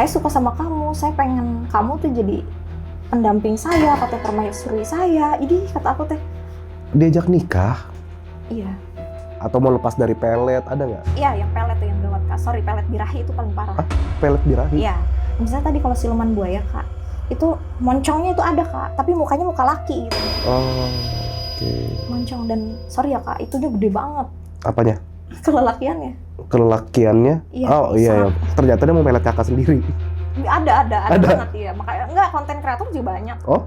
saya suka sama kamu, saya pengen kamu tuh jadi pendamping saya, kata permaisuri saya. Ini kata aku teh. Diajak nikah? Iya. Atau mau lepas dari pelet, ada nggak? Iya, yang pelet tuh yang gawat Kak. Sorry, pelet birahi itu paling parah. Pelet birahi? Iya. Misalnya tadi kalau siluman buaya Kak, itu moncongnya itu ada Kak, tapi mukanya muka laki gitu. Oh, oke. Moncong dan sorry ya Kak, itu dia gede banget. Apanya? Kelelakiannya. Kelelakiannya? Iya, oh iya, ternyata dia mau pelet kakak sendiri. Ada banget ya. Makanya enggak, konten kreator juga banyak. Oh?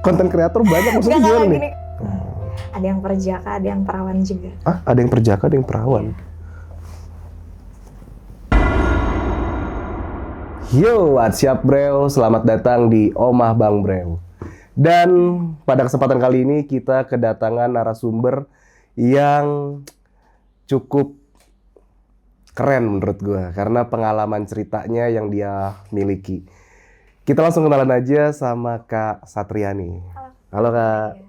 Konten kreator banyak maksudnya gimana nih? Gini. Ada yang perjaka, ada yang perawan juga. Ada yang perjaka, ada yang perawan. Yo, what's up bro? Selamat datang di Omah Bang Bro. Dan pada kesempatan kali ini kita kedatangan narasumber yang cukup keren menurut gue. Karena pengalaman ceritanya yang dia miliki. Kita langsung kenalan aja sama Kak Satriani. Halo Kak.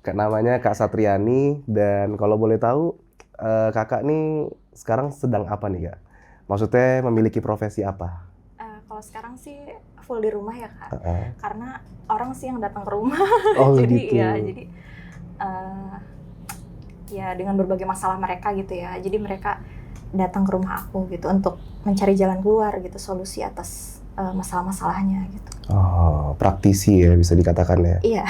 Kak namanya Kak Satriani. Dan kalau boleh tahu, kakak nih sekarang sedang apa nih Kak? Maksudnya memiliki profesi apa? Kalau sekarang sih full di rumah ya Kak, karena orang sih yang datang ke rumah. Oh, jadi gitu. Ya dengan berbagai masalah mereka gitu ya, jadi mereka datang ke rumah aku gitu untuk mencari jalan keluar gitu, solusi atas masalah-masalahnya gitu. Oh, praktisi ya bisa dikatakan ya. Iya.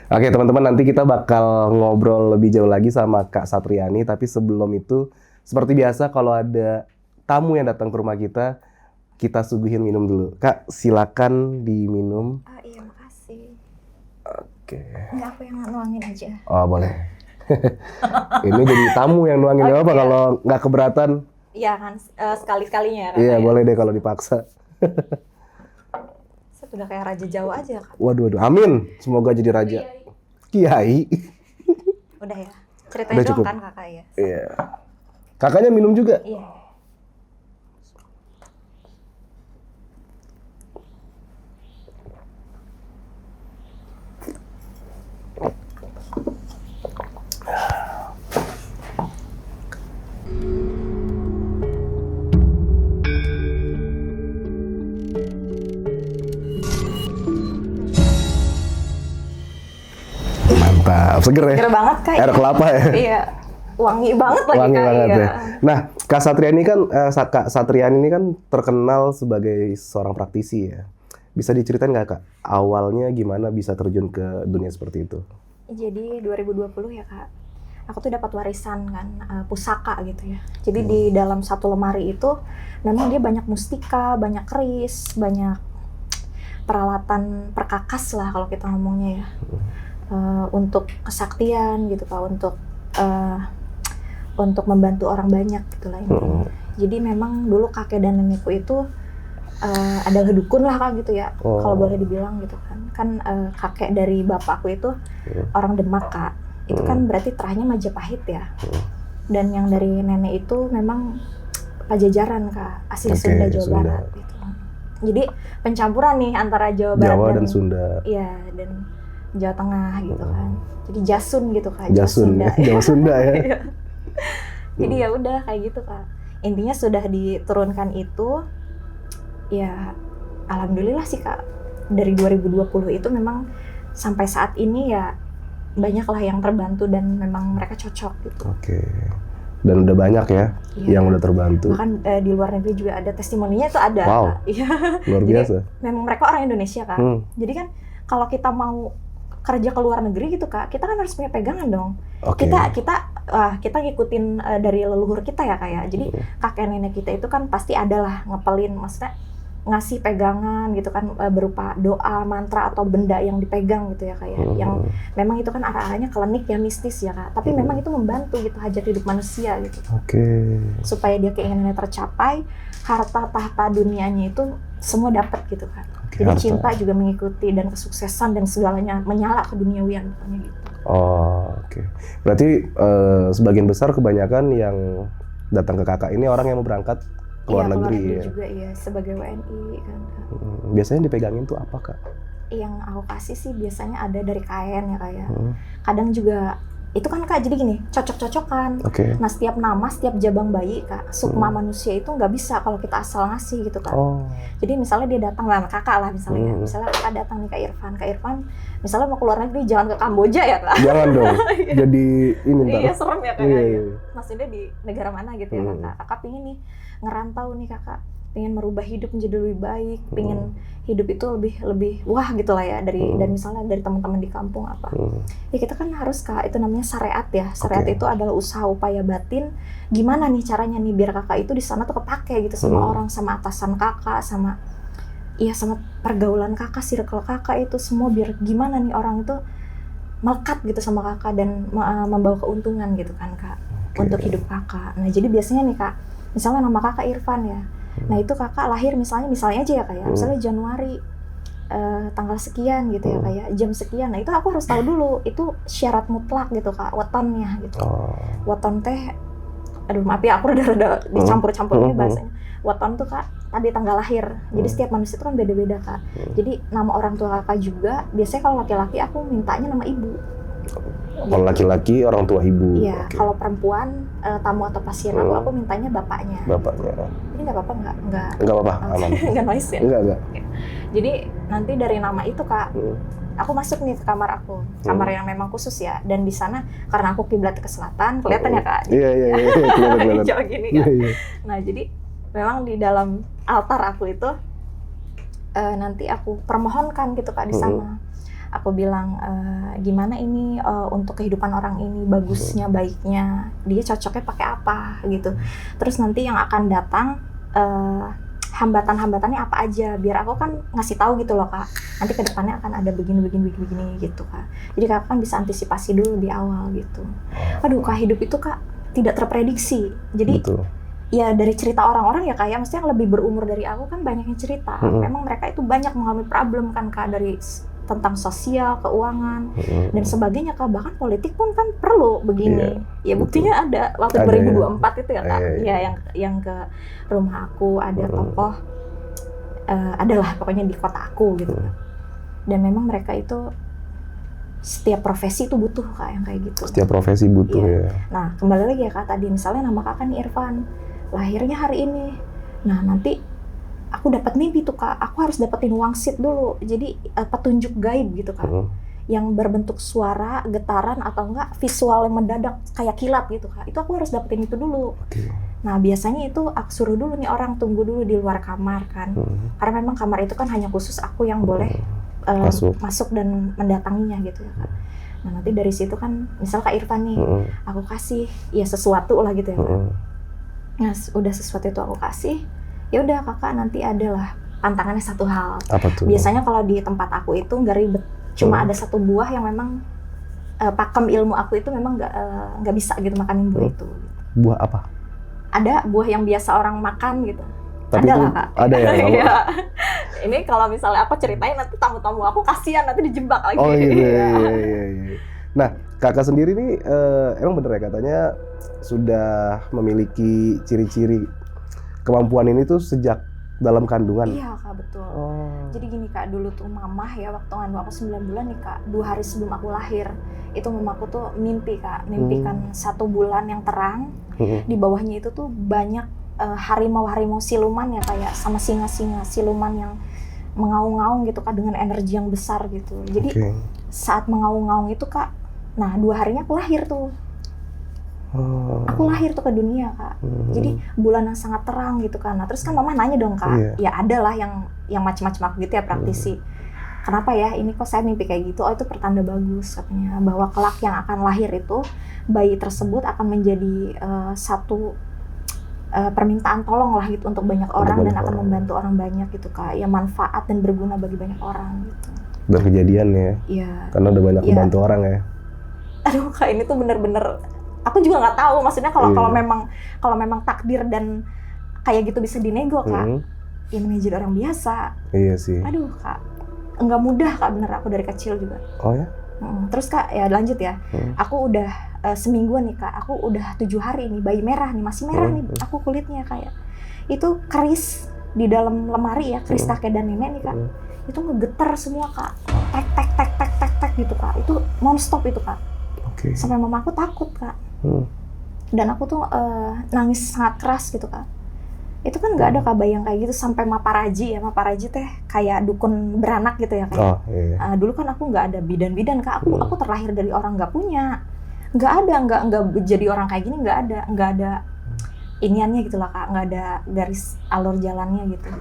Oke teman-teman, nanti kita bakal ngobrol lebih jauh lagi sama Kak Satriani, tapi sebelum itu seperti biasa kalau ada tamu yang datang ke rumah kita suguhin minum dulu. Kak, silakan diminum. Iya, makasih. Oke. Enggak, aku yang nuangin aja. Oh, boleh. Ini jadi tamu yang nuangin apa kalau nggak keberatan? Iya kan, sekali-sekalinya ya. Iya, boleh deh kalau dipaksa. Udah kayak raja Jawa aja Kak. Waduh, amin. Semoga jadi raja. Kiai. Udah ya, ceritanya doang kan kakak ya? Iya. Kakaknya minum juga? Iya. Mantap, seger ya? Seger banget Kak. Air kelapa ya? Iya, wangi banget lagi wangi Kak. Banget ya. Nah, Kak Satriani kan, Kak Satriani ini kan terkenal sebagai seorang praktisi ya. Bisa diceritain nggak Kak, awalnya gimana bisa terjun ke dunia seperti itu? Jadi 2020 ya Kak, aku tuh dapat warisan kan, pusaka gitu ya. Jadi di dalam satu lemari itu memang dia banyak mustika, banyak keris, banyak peralatan perkakas lah kalau kita ngomongnya ya. Untuk kesaktian gitu Kak, untuk membantu orang banyak gitu lah intinya. Jadi memang dulu kakek dan nenekku itu adalah dukun lah Kak gitu ya, kalau boleh dibilang gitu kan kakek dari bapakku itu orang Demak Kak, itu kan berarti terahnya Majapahit ya, dan yang dari nenek itu memang Pajajaran Kak, asli Sunda Jawa Barat gitu. Jadi pencampuran nih antara Jawa Barat dan Sunda. Iya, dan Jawa Tengah gitu kan. Jadi Jasun gitu Kak, Jasun, Jawa Sunda ya. Jadi ya udah kayak gitu Kak. Intinya sudah diturunkan itu, ya alhamdulillah sih Kak. Dari 2020 itu memang sampai saat ini ya banyaklah yang terbantu dan memang mereka cocok gitu. Oke. Dan udah banyak ya yang udah terbantu. Bahkan di luar negeri juga ada testimoninya itu ada. Wow. Iya. Luar biasa. Jadi, memang mereka orang Indonesia Kak. Jadi kan kalau kita mau kerja ke luar negeri gitu Kak, kita kan harus punya pegangan dong. Kita ngikutin dari leluhur kita ya Kak ya. Jadi kakek nenek kita itu kan pasti adalah ngepelin, maksudnya ngasih pegangan gitu kan, berupa doa, mantra atau benda yang dipegang gitu ya Kak ya. Yang memang itu kan arah-arahnya klinik ya, mistis ya Kak. Tapi memang itu membantu gitu hajat hidup manusia gitu. Supaya dia keinginannya tercapai, harta tahta dunianya itu semua dapat gitu kan. Jadi cinta juga mengikuti dan kesuksesan dan segalanya menyala ke duniawian gitu. Oke. Berarti sebagian besar kebanyakan yang datang ke kakak ini orang yang mau berangkat ke luar negeri ya? Juga iya, sebagai WNI kan. Biasanya dipegangin tuh apa Kak? Yang aku kasih sih biasanya ada dari kain ya Kak ya. Kadang juga itu kan kak, jadi gini, cocok-cocokan. Nah setiap nama, setiap jabang bayi kak, sukma manusia itu nggak bisa kalau kita asal ngasih gitu kak. Jadi misalnya dia datang lah, kakak lah misalnya, misalnya kakak datang nih Kak Irfan, misalnya mau keluar negeri, jangan ke Kamboja ya kak. Jangan dong, jadi ini ntar. Iya serem ya kak. Maksudnya di negara mana gitu ya kakak. Kakak pingin nih ngerantau nih kakak, pengen merubah hidup menjadi lebih baik, pengen hidup itu lebih wah gitu lah ya dari dan misalnya dari teman-teman di kampung apa. Ya kita kan harus kak, itu namanya syariat ya. Syariat itu adalah usaha upaya batin. Gimana nih caranya nih biar kakak itu di sana tuh kepake gitu sama orang, sama atasan kakak, sama pergaulan kakak, circle kakak itu semua, biar gimana nih orang itu melekat gitu sama kakak dan membawa keuntungan gitu kan kak untuk hidup kakak. Nah jadi biasanya nih kak, misalnya nama kakak Irfan ya. Nah itu kakak lahir misalnya aja ya kayak misalnya Januari tanggal sekian gitu ya kayak jam sekian. Nah itu aku harus tahu dulu, itu syarat mutlak gitu kak, wetonnya gitu. Weton teh, aduh maaf ya aku udah dicampur-campur ini bahasanya. Weton tuh kak tadi tanggal lahir. Jadi setiap manusia itu kan beda-beda kak. Jadi nama orang tua kakak juga biasanya kalau laki-laki aku mintanya nama ibu. Kalau laki-laki orang tua ibu. Iya, kalau perempuan tamu atau pasien aku mintanya bapaknya. Ini nggak apa-apa nggak? Nggak apa-apa, aman. Nggak noise ya? Enggak. Jadi nanti dari nama itu kak, aku masuk nih ke kamar aku, kamar yang memang khusus ya. Dan di sana karena aku kiblat ke selatan, kelihatan ya kak? Iya. Kelihatan. Hijau gini kan. Nah jadi memang di dalam altar aku itu nanti aku permohonkan gitu kak di sana. Aku bilang gimana ini untuk kehidupan orang ini, bagusnya, baiknya, dia cocoknya pakai apa gitu. Terus nanti yang akan datang hambatan-hambatannya apa aja, biar aku kan ngasih tahu gitu loh kak. Nanti kedepannya akan ada begini gitu kak. Jadi kakak kan bisa antisipasi dulu di awal gitu. Aduh kak, hidup itu kak tidak terprediksi. Jadi ya dari cerita orang-orang ya kak ya, mesti yang lebih berumur dari aku kan banyak yang cerita. Memang mereka itu banyak mengalami problem kan kak, dari tentang sosial, keuangan, dan sebagainya kak. Bahkan politik pun kan perlu begini. Ya buktinya ada waktu 2024 itu ya kak. Ya yang ke rumah aku ada tokoh, adalah pokoknya di kota aku gitu. Dan memang mereka itu setiap profesi itu butuh kak yang kayak gitu. Setiap profesi butuh ya. Nah kembali lagi ya kak tadi, misalnya nama kakak nih Irfan, lahirnya hari ini. Nah nanti aku dapat mimpi tuh kak, aku harus dapetin wangsit dulu. Jadi petunjuk gaib gitu kak, yang berbentuk suara, getaran atau enggak visual yang mendadak kayak kilat gitu kak. Itu aku harus dapetin itu dulu. Nah biasanya itu aku suruh dulu nih orang tunggu dulu di luar kamar kan, karena memang kamar itu kan hanya khusus aku yang boleh masuk dan mendatanginya gitu ya kak. Nah nanti dari situ kan, misal kak Irfan nih, aku kasih ya sesuatu lah gitu ya kak. Nah udah sesuatu itu aku kasih, ya udah kakak nanti adalah tantangannya satu hal. Apa tuh? Biasanya kalau di tempat aku itu nggak ribet, cuma ada satu buah yang memang pakem ilmu aku itu memang nggak bisa gitu makanin buah itu. Buah apa? Ada buah yang biasa orang makan gitu. Tapi ada itu lah kak. Ada ya. Iya. Ini kalau misalnya aku ceritain nanti tamu-tamu aku kasihan nanti dijebak lagi. Oh iya. Nah kakak sendiri nih emang bener ya katanya sudah memiliki ciri-ciri kemampuan ini tuh sejak dalam kandungan? Iya kak, betul. Jadi gini kak, dulu tuh mamah ya, waktu aku 9 bulan nih kak, 2 hari sebelum aku lahir, itu mamaku tuh mimpi kak, mimpikan 1 bulan yang terang, di bawahnya itu tuh banyak harimau-harimau siluman ya kayak sama singa-singa siluman yang mengaung-ngaung gitu kak, dengan energi yang besar gitu. Jadi saat mengaung-ngaung itu kak, nah 2 harinya aku lahir tuh. Aku lahir tuh ke dunia kak. Jadi bulan yang sangat terang gitu kan. Nah terus kan mama nanya dong kak, ya ada lah yang macam-macam aku gitu ya, praktisi. Kenapa ya ini kok saya mimpi kayak gitu? Oh itu pertanda bagus katanya, bahwa kelak yang akan lahir itu, bayi tersebut akan menjadi satu permintaan tolong lah gitu untuk banyak orang, dan akan membantu orang banyak gitu kak. Ya manfaat dan berguna bagi banyak orang gitu. Dan kejadian ya? Iya. Karena udah banyak membantu orang ya? Aduh kak, ini tuh bener-bener aku juga nggak tahu, maksudnya kalau memang takdir dan kayak gitu bisa dinego kak, ya namanya jadi orang biasa. Iya sih. Aduh kak, nggak mudah kak, bener, aku dari kecil juga. Oh ya? Terus kak, ya lanjut ya, aku udah semingguan nih kak, aku udah 7 hari nih, bayi merah nih, masih merah nih, aku kulitnya kayak itu keris di dalam lemari ya, keris kakek dan nenek nih kak, itu ngegetar semua kak, tek gitu kak, itu nonstop itu kak. Sampai mama aku takut Kak. Dan aku tuh nangis sangat keras gitu Kak. Itu kan nggak ada Kak bayang kayak gitu sampai Maparaji ya. Maparaji teh kayak dukun beranak gitu ya kayak. Dulu kan aku nggak ada bidan-bidan Kak. Aku terlahir dari orang nggak punya. Nggak jadi orang kayak gini, nggak ada iniannya gitu lah Kak, nggak ada garis alur jalannya gitu.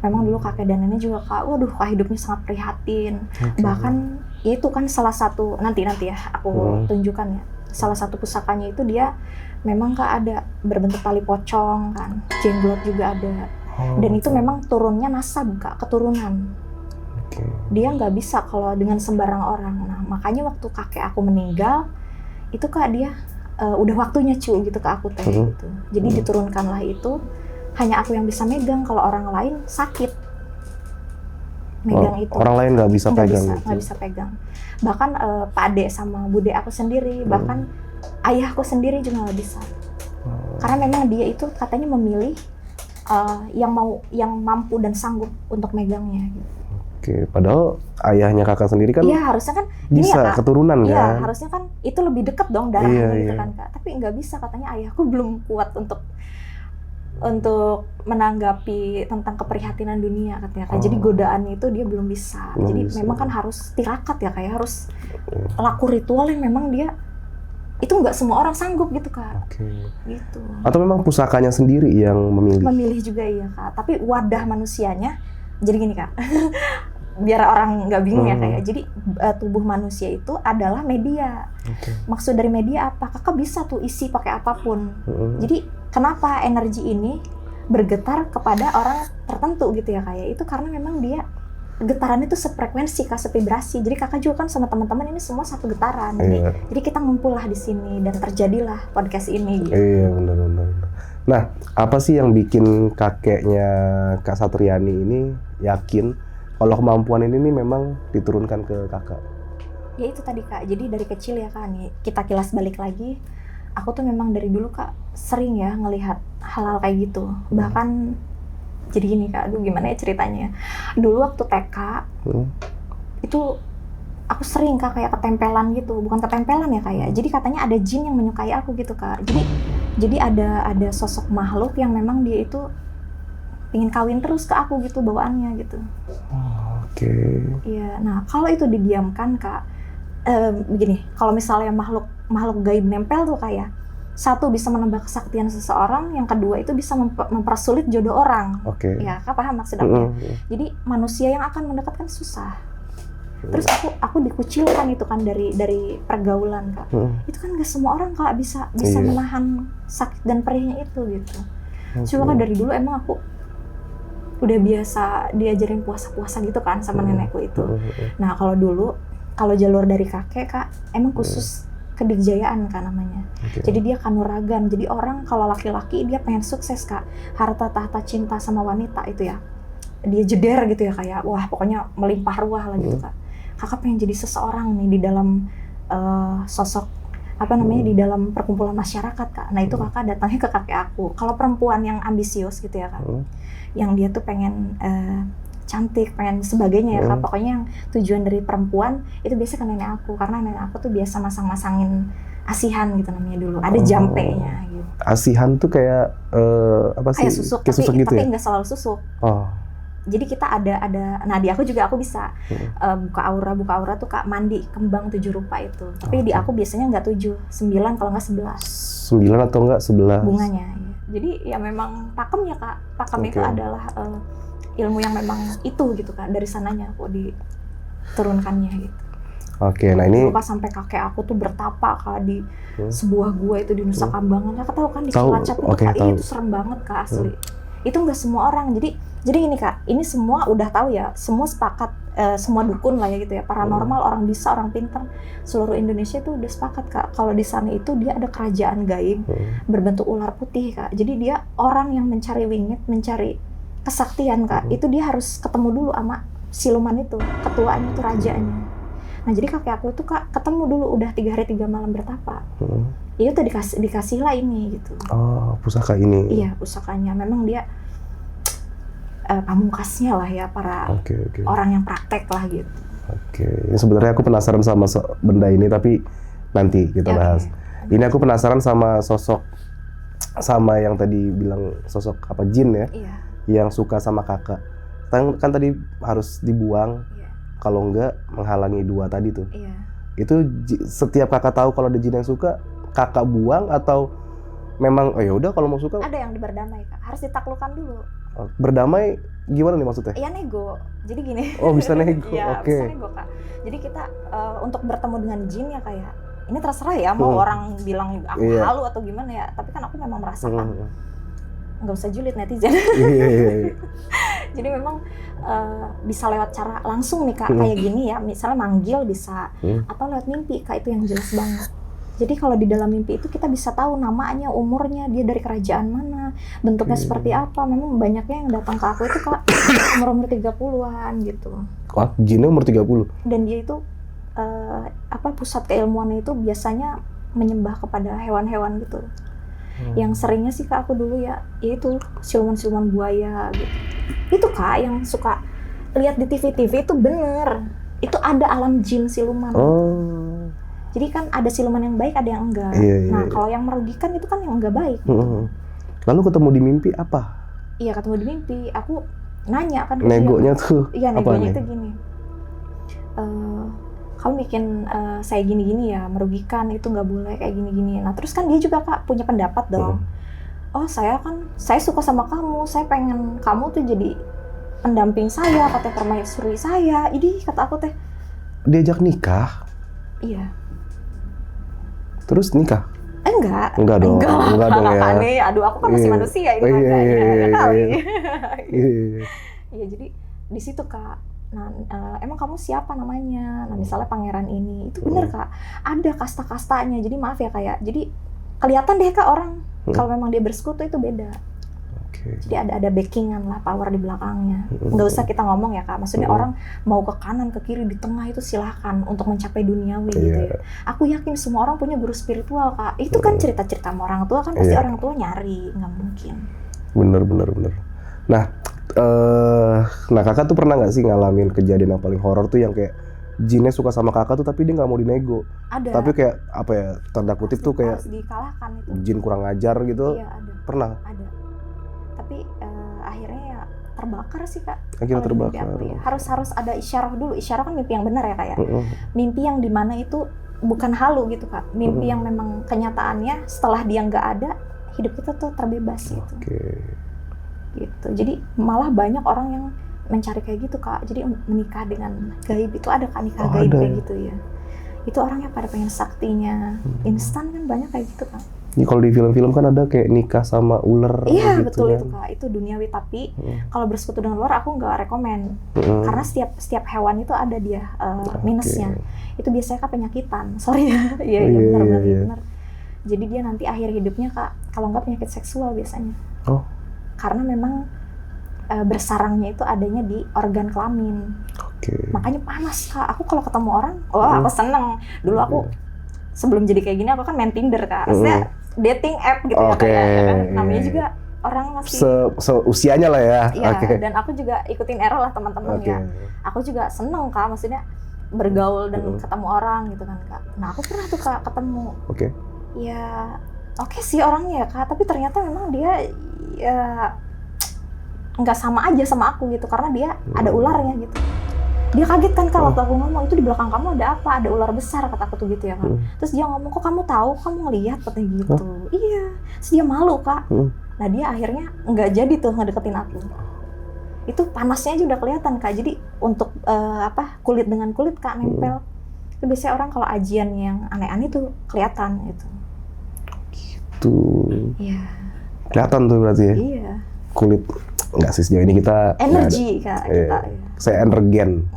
Memang dulu kakek dan nenek juga Kak, waduh Kak hidupnya sangat prihatin. Bahkan itu kan salah satu, nanti ya aku tunjukkan ya. Salah satu pusakanya itu dia memang Kak ada berbentuk tali pocong kan, jenglot juga ada. Dan itu memang turunnya nasab Kak, keturunan. Dia nggak bisa kalau dengan sembarang orang. Nah makanya waktu kakek aku meninggal, itu Kak dia udah waktunya gitu ke aku teh gitu. Jadi diturunkanlah itu, hanya aku yang bisa megang, kalau orang lain sakit megang itu. Orang lain nggak bisa pegang. Nggak bisa pegang. Bahkan Pak Ade sama Bude aku sendiri, bahkan ayahku sendiri juga nggak bisa. Karena memang dia itu katanya memilih yang mampu dan sanggup untuk megangnya. Gitu. Padahal ayahnya kakak sendiri kan harusnya kan bisa ya, Kak, keturunan kan? Iya, harusnya kan itu lebih dekat dong darahnya gitu kan Kak. Tapi nggak bisa, katanya ayahku belum kuat untuk menanggapi tentang keprihatinan dunia katanya Kak. Jadi godaannya itu dia belum bisa. Memang kan harus tirakat ya kayak harus laku ritual yang memang dia itu nggak semua orang sanggup gitu Kak. Gitu. Atau memang pusakanya sendiri yang memilih? Memilih juga iya Kak. Tapi wadah manusianya, jadi gini Kak. Biar orang nggak bingung ya kayak. Jadi tubuh manusia itu adalah media. Maksud dari media apa? Kakak bisa tuh isi pakai apapun. Jadi kenapa energi ini bergetar kepada orang tertentu gitu ya kayak itu karena memang dia getarannya itu sefrekuensi Kak, sevibrasi. Jadi kakak juga kan sama teman-teman ini semua satu getaran. Jadi kita ngumpul lah di sini dan terjadilah podcast ini. Gitu. Iya benar. Nah, apa sih yang bikin kakeknya Kak Satriani ini yakin kalau kemampuan ini nih memang diturunkan ke kakak? Ya itu tadi Kak, jadi dari kecil ya Kak, nih kita kilas balik lagi, aku tuh memang dari dulu Kak sering ya ngelihat hal-hal kayak gitu. Bahkan jadi gini Kak, aduh gimana ya ceritanya. Dulu waktu TK, itu aku sering Kak kayak ketempelan gitu, bukan ketempelan ya kayak. Jadi katanya ada jin yang menyukai aku gitu Kak. Jadi ada sosok makhluk yang memang dia itu ingin kawin terus ke aku gitu bawaannya gitu. Iya, nah kalau itu didiamkan Kak, begini, kalau misalnya makhluk gaib nempel tuh kayak satu bisa menambah kesaktian seseorang, yang kedua itu bisa mempersulit jodoh orang. Ya, Kak paham maksud aku? Jadi manusia yang akan mendekatkan susah. Terus aku dikucilkan itu kan dari pergaulan Kak. Itu kan nggak semua orang Kak bisa menahan sakit dan perihnya itu gitu. Cuma kan dari dulu emang aku udah biasa diajarin puasa-puasa gitu kan sama nenekku itu. Nah kalau jalur dari kakek Kak, emang khusus kedikjayaan Kak namanya. Jadi dia kanuragan. Jadi orang kalau laki-laki dia pengen sukses Kak, harta tahta cinta sama wanita itu ya, dia jeder gitu ya kayak wah pokoknya melimpah ruah lah gitu Kak. Kakak pengen jadi seseorang nih di dalam sosok di dalam perkumpulan masyarakat Kak. Nah itu kakak datangnya ke kakek aku. Kalau perempuan yang ambisius gitu ya Kak, yang dia tuh pengen cantik, pengen sebagainya ya Kak. Pokoknya yang tujuan dari perempuan itu biasa ke nenek aku, karena nenek aku tuh biasa masang-masangin asihan gitu namanya dulu. Ada jampenya gitu. Asihan tuh kayak apa sih? Kayak susuk, gitu tapi ya? nggak selalu susuk. Jadi kita ada, nah di aku juga aku bisa buka aura tuh Kak, mandi kembang 7 rupa itu. Tapi di aku biasanya nggak 7, 9 kalau nggak 11. 9 atau nggak 11? Bunganya. Ya. Jadi ya memang pakem ya Kak. Pakem itu adalah ilmu yang memang itu gitu Kak, dari sananya kok diturunkannya gitu. Nah ini lupa sampai kakek aku tuh bertapa Kak di sebuah gua itu di Nusa Kambangan. Kakak tahu kan di Cilacap itu Kak, itu serem banget Kak asli. Itu nggak semua orang. Jadi gini Kak, ini semua udah tahu ya, semua sepakat, semua dukun lah ya gitu ya, paranormal, orang bisa, orang pintar, seluruh Indonesia itu udah sepakat Kak, kalau di sana itu dia ada kerajaan gaib berbentuk ular putih Kak. Jadi dia orang yang mencari wingit, mencari kesaktian Kak, itu dia harus ketemu dulu sama siluman itu, ketuanya itu, rajanya. Nah jadi kakek aku itu Kak ketemu dulu, udah 3 hari 3 malam bertapa. Itu tuh dikasih lah ini gitu. Pusaka ini. Iya, pusakanya. Memang dia pamungkasnya lah ya para orang yang praktek lah gitu. Ini sebenarnya aku penasaran sama benda ini, tapi nanti kita bahas. Ini aku penasaran sama sama yang tadi bilang sosok apa jin ya, yang suka sama kakak. Kan tadi harus dibuang, kalau enggak menghalangi dua tadi tuh. Itu setiap kakak tahu kalau ada jin yang suka, kakak buang atau memang ya udah kalau mau suka? Ada yang berdamai Kak, harus ditaklukkan dulu. Berdamai gimana nih maksudnya? Iya nego, jadi gini. Oh bisa nego, Iya oke. bisa nego Kak. Jadi kita untuk bertemu dengan jin ya kayak ini terserah ya mau orang bilang aku halu atau gimana ya, tapi kan aku memang merasakan. Nggak usah julid netizen. Jadi memang bisa lewat cara langsung nih Kak, kayak gini ya, misalnya manggil bisa, atau lewat mimpi Kak, itu yang jelas banget. Jadi kalau di dalam mimpi itu kita bisa tahu namanya, umurnya, dia dari kerajaan mana, bentuknya seperti apa. Memang banyaknya yang datang ke aku itu Kak umur 30-an gitu. Wah, jinnya umur 30? Dan dia itu pusat keilmuannya itu biasanya menyembah kepada hewan-hewan gitu. Yang seringnya sih Kak aku dulu ya, yaitu siluman-siluman buaya gitu. Itu Kak yang suka lihat di TV-TV itu bener. Itu ada alam jin siluman. Jadi kan ada siluman yang baik, ada yang enggak. Nah kalau yang merugikan itu kan yang enggak baik. Lalu ketemu di mimpi apa? Iya ketemu di mimpi, aku nanya kan. Negonya tuh iya, negonya itu gini. Kamu bikin saya gini-gini ya, merugikan, itu nggak boleh kayak gini-gini. Nah terus kan dia juga Kak punya pendapat dong. Oh saya suka sama kamu, saya pengen kamu tuh jadi pendamping saya, katanya permaisuri saya. Ini kata aku teh. Diajak nikah? Iya. Terus nikah? Enggak dong. Enggak dong ya. Aneh, aduh aku kan masih manusia ini Iya jadi di situ Kak. Nah, emang kamu siapa namanya? Nah, misalnya pangeran ini, itu bener Kak. Ada kasta-kastanya. Jadi maaf ya kayak, jadi kelihatan deh Kak orang kalau memang dia bersekutu itu beda. Jadi ada backingan lah, power di belakangnya. Nggak usah kita ngomong ya Kak. Maksudnya orang mau ke kanan, ke kiri, di tengah itu silahkan untuk mencapai duniawi gitu ya. Aku yakin semua orang punya guru spiritual Kak. Itu kan cerita-cerita sama orang tua kan pasti orang tua nyari, nggak mungkin. Bener. Nah kakak tuh pernah nggak sih ngalamin kejadian yang paling horor tuh yang kayak jinnya suka sama kakak tuh tapi dia nggak mau dinego? Ada. Tapi kayak apa ya, tanda kutip tuh kayak harus dikalahkan itu. Jin kurang ajar gitu. Iya ada. Pernah? Ada. Tapi akhirnya ya terbakar sih Kak. Akhirnya terbakar. Ya. Harus ada isyarah dulu. Isyarah kan mimpi yang benar ya Kak ya. Mimpi yang dimana itu bukan halu gitu Kak. Mimpi yang memang kenyataannya setelah dia nggak ada, hidup kita tuh terbebas gitu. Gitu. Jadi malah banyak orang yang mencari kayak gitu Kak. Jadi menikah dengan gaib itu ada Kak, nikah gaib kayak gitu ya. Itu orangnya pada pengen saktinya instan kan, banyak kayak gitu Kak. Ini kalau di film-film kan ada kayak nikah sama ular. Iya gitu betul kan. Itu Kak, itu duniawi. Tapi kalau bersekutu dengan luar aku nggak rekomen. Karena setiap hewan itu ada dia minusnya. Itu biasanya Kak penyakitan. Sorry ya. Iya benar. Jadi dia nanti akhir hidupnya Kak, kalau nggak penyakit seksual biasanya. Karena memang bersarangnya itu adanya di organ kelamin. Makanya panas Kak. Aku kalau ketemu orang, aku seneng. Dulu aku sebelum jadi kayak gini aku kan main Tinder Kak. Maksudnya dating app gitu ya kan. Namanya juga orang masih usianya lah ya. Iya. Dan aku juga ikutin era lah teman-teman ya. Aku juga seneng Kak. Maksudnya bergaul dan ketemu orang gitu kan Kak. Nah aku pernah tuh Kak ketemu. Ya oke sih orangnya Kak. Tapi ternyata memang dia ya nggak sama aja sama aku gitu, karena dia ada ularnya gitu. Dia kaget kan Kak waktu aku ngomong, itu di belakang kamu ada apa? Ada ular besar, kata aku tuh gitu ya kan. Terus dia ngomong, kok kamu tahu? Kamu ngelihat katanya gitu. Iya. Terus dia malu Kak. Nah dia akhirnya nggak jadi tuh ngedeketin aku. Itu panasnya aja udah kelihatan Kak. Jadi untuk kulit dengan kulit Kak nempel. Itu biasanya orang kalau ajian yang aneh-aneh tuh kelihatan gitu. Gitu. Iya. Kelihatan tuh berarti ya? Iya. Kulit. Enggak sih, sejauh ini kita energi Kak kita. Saya energen.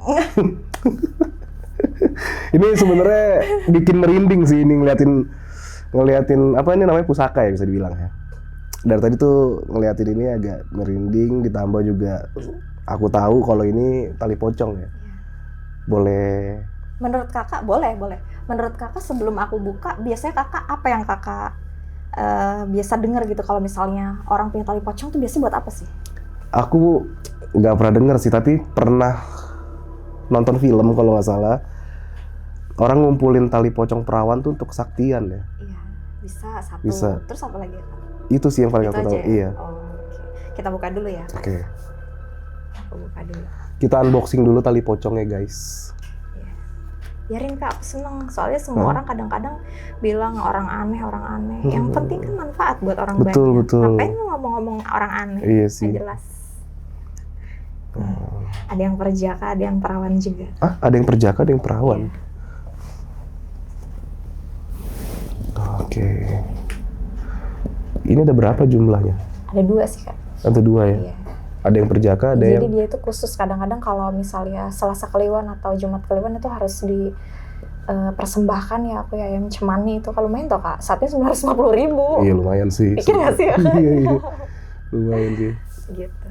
Ini sebenarnya bikin merinding sih ini ngeliatin apa ini namanya pusaka ya bisa dibilang ya. Dari tadi tuh ngeliatin ini agak merinding, ditambah juga aku tahu kalau ini tali pocong ya. Boleh. Menurut Kakak boleh. Menurut Kakak sebelum aku buka, biasanya Kakak apa yang Kakak biasa dengar gitu kalau misalnya orang punya tali pocong tuh biasanya buat apa sih? Aku nggak pernah denger sih, tapi pernah nonton film kalau nggak salah. orang ngumpulin tali pocong perawan tuh untuk kesaktian ya? Iya, bisa satu. Bisa. Terus apa lagi? Itu sih yang paling Itu aku tahu. aja ya? Iya. Oh, oke. Kita buka dulu ya. Oke. Aku buka dulu. Kita unboxing dulu tali pocongnya guys. Biarin Kak, aku seneng. Soalnya semua orang kadang-kadang bilang orang aneh. Yang penting kan manfaat buat orang banyak. Betul. Ngapain lu ngomong-ngomong orang aneh? Iya sih. Nggak jelas. Ada yang perjaka, ada yang perawan juga. Ah, ada yang perjaka, ada yang perawan. Iya. Oke. Ini ada berapa jumlahnya? Ada 2 sih Kak. Ada 2 ya? Iya. Ada yang perjaka, ada Jadi yang... dia itu khusus kadang-kadang kalau misalnya Selasa Kliwon atau Jumat Kliwon itu harus di persembahkan ya aku ya yang cemani itu kalau main toh Kak. Saatnya 950.000. Iya lumayan sih. Pikir nggak sih? Iya. Lumayan sih. Gitu.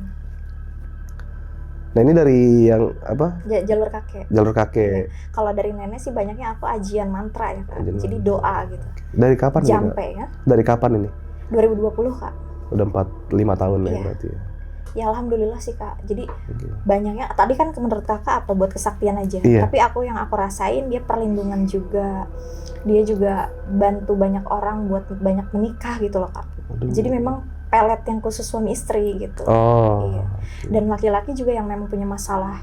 Nah ini dari yang apa? Jalur kakek. Jalur kakek. Kalau dari nenek sih banyaknya aku ajian mantra ya Kak. Ajian Jadi mantra. doa gitu. Dari kapan? Jampe ya. Dari kapan ini? 2020 Kak. Udah 4-5 tahun ya Iya. berarti ya. Ya alhamdulillah sih Kak. Jadi Oke. banyaknya tadi kan menurut Kakak apa buat kesaktian aja. Iya. Tapi yang aku rasain dia perlindungan juga. Dia juga bantu banyak orang buat banyak menikah gitu loh Kak. Aduh. Jadi memang pelet yang khusus suami istri gitu. Oh. Iya. Dan laki-laki juga yang memang punya masalah.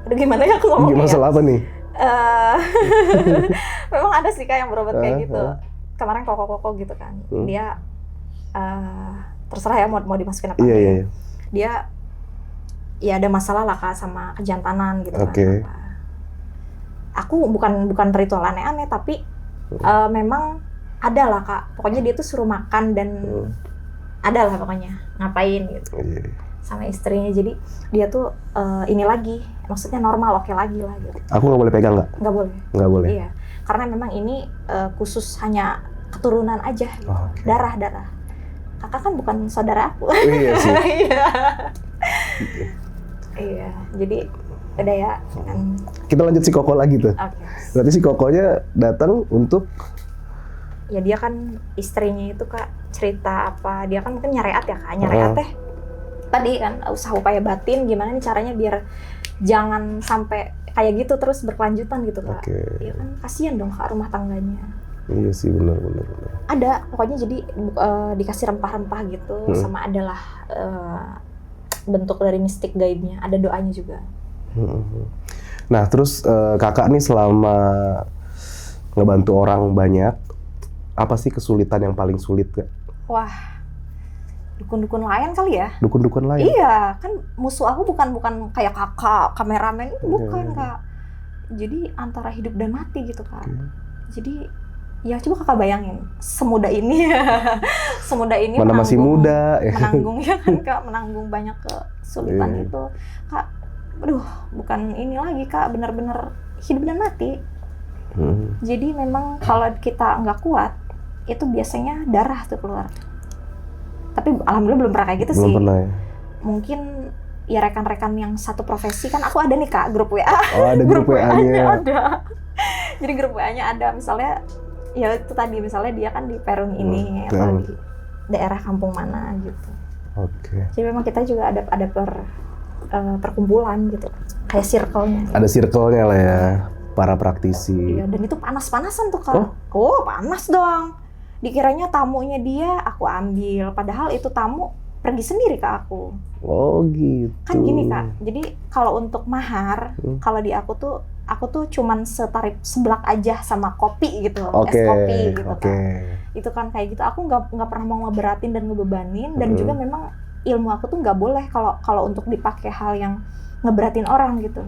Aduh gimana ya aku ngomongnya? Masalah apa nih? Memang ada sih Kak yang berobat kayak gitu. Kemarin koko-koko gitu kan. Dia terserah ya mau dimasukin apa. Iya. Dia ya ada masalah lah Kak sama kejantanan gitu Oke. kan. Aku bukan ritual aneh-aneh tapi memang ada lah Kak. Pokoknya dia tuh suruh makan dan ada lah pokoknya ngapain gitu Iya. sama istrinya. Jadi dia tuh ini lagi, maksudnya normal oke lagi lah gitu. Aku nggak boleh pegang nggak? Nggak boleh. Nggak boleh. Iya, karena memang ini khusus hanya keturunan aja, Oh, oke. darah. Kakak kan bukan saudara aku. Iya sih. Iya, jadi udah ya. Kita lanjut si Koko lagi tuh. Oke. Berarti si Kokonya datang untuk Ya dia kan istrinya itu Kak cerita apa, dia kan mungkin nyareat ya Kak, nyareat teh. Tadi kan usaha upaya batin gimana nih caranya biar jangan sampai kayak gitu terus berkelanjutan gitu Kak. Oke. Ya kan kasihan dong Kak rumah tangganya. Iya sih benar. Ada pokoknya jadi dikasih rempah-rempah gitu sama adalah bentuk dari mistik gaibnya, ada doanya juga. Nah terus kakak nih selama ngebantu orang banyak, apa sih kesulitan yang paling sulit Kak? Wah, dukun-dukun lain kali ya? Dukun-dukun lain? Iya, kan musuh aku bukan kayak kakak, kameramen, bukan Kak. Jadi antara hidup dan mati gitu Kak. Jadi ya coba Kakak bayangin, semudah ini Mana masih muda menanggung ya kan Kak, menanggung banyak kesulitan Iya. itu Kak. Aduh, bukan ini lagi Kak, benar-benar hidup dan mati. Jadi memang kalau kita nggak kuat, itu biasanya darah tuh keluar. Tapi alhamdulillah belum pernah kayak gitu sih. Belum pernah ya? Mungkin ya rekan-rekan yang satu profesi kan aku ada nih Kak, grup WA. Oh ada grup WA-nya. Ada. Jadi grup WA-nya ada, misalnya ya itu tadi misalnya dia kan di Perum ini atau di daerah kampung mana gitu. Oke. Jadi memang kita juga ada perkumpulan gitu, kayak circle-nya. Ada circle-nya lah ya, para praktisi. Iya, dan itu panas-panasan tuh Kak. Oh, panas dong. Dikiranya tamunya dia aku ambil, padahal itu tamu pergi sendiri ke aku. Oh gitu. Kan gini Kak, jadi kalau untuk mahar, kalau di aku tuh cuman setarif seblak aja sama kopi gitu, es kopi gitu Kak. Itu kan kayak gitu, aku nggak pernah mau ngeberatin dan ngebebanin, dan juga memang ilmu aku tuh nggak boleh kalau untuk dipakai hal yang ngeberatin orang gitu.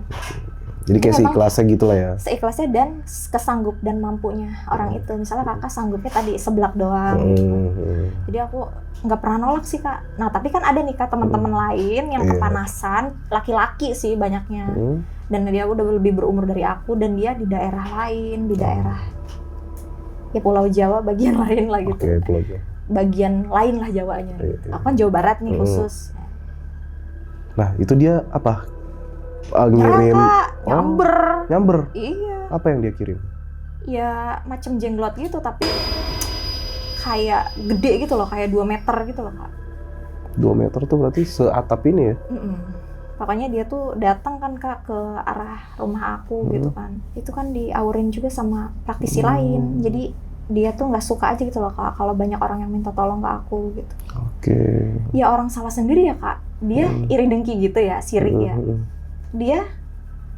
Jadi kayak seikhlasnya gitu lah ya? Seikhlasnya dan kesanggup dan mampunya orang itu. Misalnya Kakak sanggupnya tadi seblak doang gitu. Jadi aku nggak pernah nolak sih Kak. Nah tapi kan ada nih Kak teman-teman lain yang kepanasan, laki-laki sih banyaknya. Dan dia udah lebih berumur dari aku, dan dia di daerah lain, di daerah ya Pulau Jawa bagian lain lah gitu. Oke, Pulau Jawa. Bagian lain lah Jawanya. Aku kan Jawa Barat nih khusus. Nah itu dia apa? Ngirim? Kak, nyamber? Iya. Apa yang dia kirim? Ya macam jenglot gitu, tapi kayak gede gitu loh, kayak 2 meter gitu loh Kak. 2 meter tuh berarti seatap ini ya? Pokoknya dia tuh datang kan Kak ke arah rumah aku gitu kan. Itu kan diaurin juga sama praktisi lain. Jadi dia tuh nggak suka aja gitu loh Kak kalau banyak orang yang minta tolong ke aku gitu. Oke. Ya orang salah sendiri ya Kak. Dia iri dengki gitu ya, sirik ya. Dia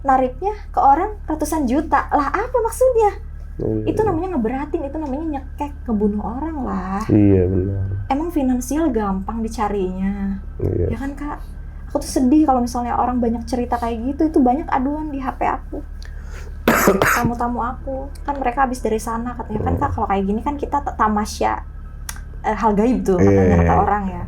nariknya ke orang ratusan juta. Lah apa maksudnya? Itu namanya ngeberatin, itu namanya nyekek, ngebunuh orang lah. Iya benar. Emang finansial gampang dicarinya. Iya. Ya kan Kak? Aku tuh sedih kalau misalnya orang banyak cerita kayak gitu, itu banyak aduan di HP aku. Tamu-tamu aku, kan mereka habis dari sana katanya kan Kak, kalau kayak gini kan kita tamasya hal gaib tuh katanya kata orang ya.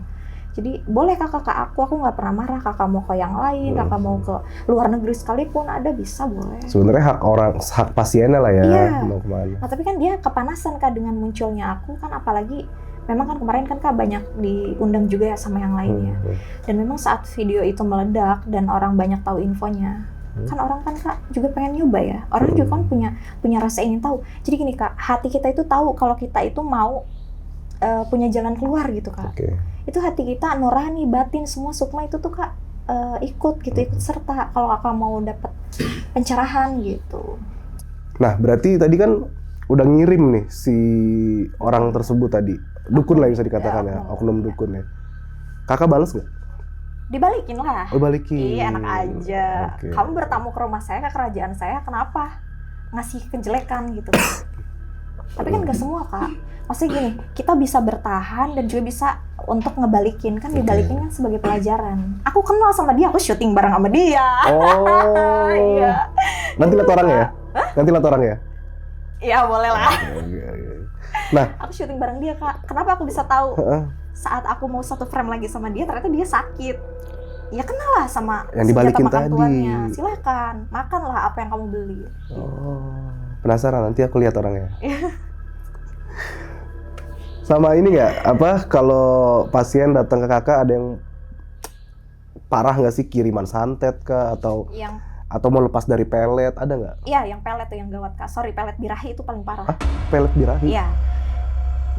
Jadi boleh kakak ke aku nggak pernah marah. Kakak mau ke yang lain, kakak mau ke luar negeri sekalipun ada bisa boleh. Sebenarnya hak pasiennya lah ya. Iya. Mau kemana. Nah tapi kan dia kepanasan Kak dengan munculnya aku kan, apalagi memang kan kemarin kan Kak banyak diundang juga ya sama yang lainnya. Dan memang saat video itu meledak dan orang banyak tahu infonya, kan orang kan Kak juga pengen nyoba ya. Orang juga kan punya rasa ingin tahu. Jadi gini Kak, hati kita itu tahu kalau kita itu mau punya jalan keluar gitu Kak. Itu hati kita nurani, batin, semua sukma itu tuh Kak ikut serta kalau Kakak mau dapat pencerahan gitu. Nah berarti tadi kan udah ngirim nih si orang tersebut tadi. Dukun lah bisa dikatakan ya, oknum dukun ya. Kakak balas nggak? Dibalikin lah. Oh balikin. Iya enak aja. Kamu bertamu ke rumah saya, ke kerajaan saya, kenapa ngasih kejelekan gitu? Tapi kan nggak semua Kak. Maksudnya gini, kita bisa bertahan dan juga bisa untuk ngebalikin. Kan dibalikin kan sebagai pelajaran. Aku kenal sama dia, aku syuting bareng sama dia. Oh. Iya. Nanti lihat orangnya ya? Nanti lihat orangnya? Iya boleh lah. Nah, aku syuting bareng dia Kak. Kenapa aku bisa tahu? Saat aku mau satu frame lagi sama dia, ternyata dia sakit. Ya kenal lah sama yang dibalikin makan tadi. Tuannya. Silakan, makanlah apa yang kamu beli. Oh, penasaran nanti aku lihat orangnya. Sama ini nggak? Kalau pasien datang ke kakak ada yang parah nggak sih, kiriman santet kah atau mau lepas dari pelet, ada nggak? Iya, yang pelet tuh yang gawat Kak. Sorry, pelet birahi itu paling parah. Pelet birahi? Iya.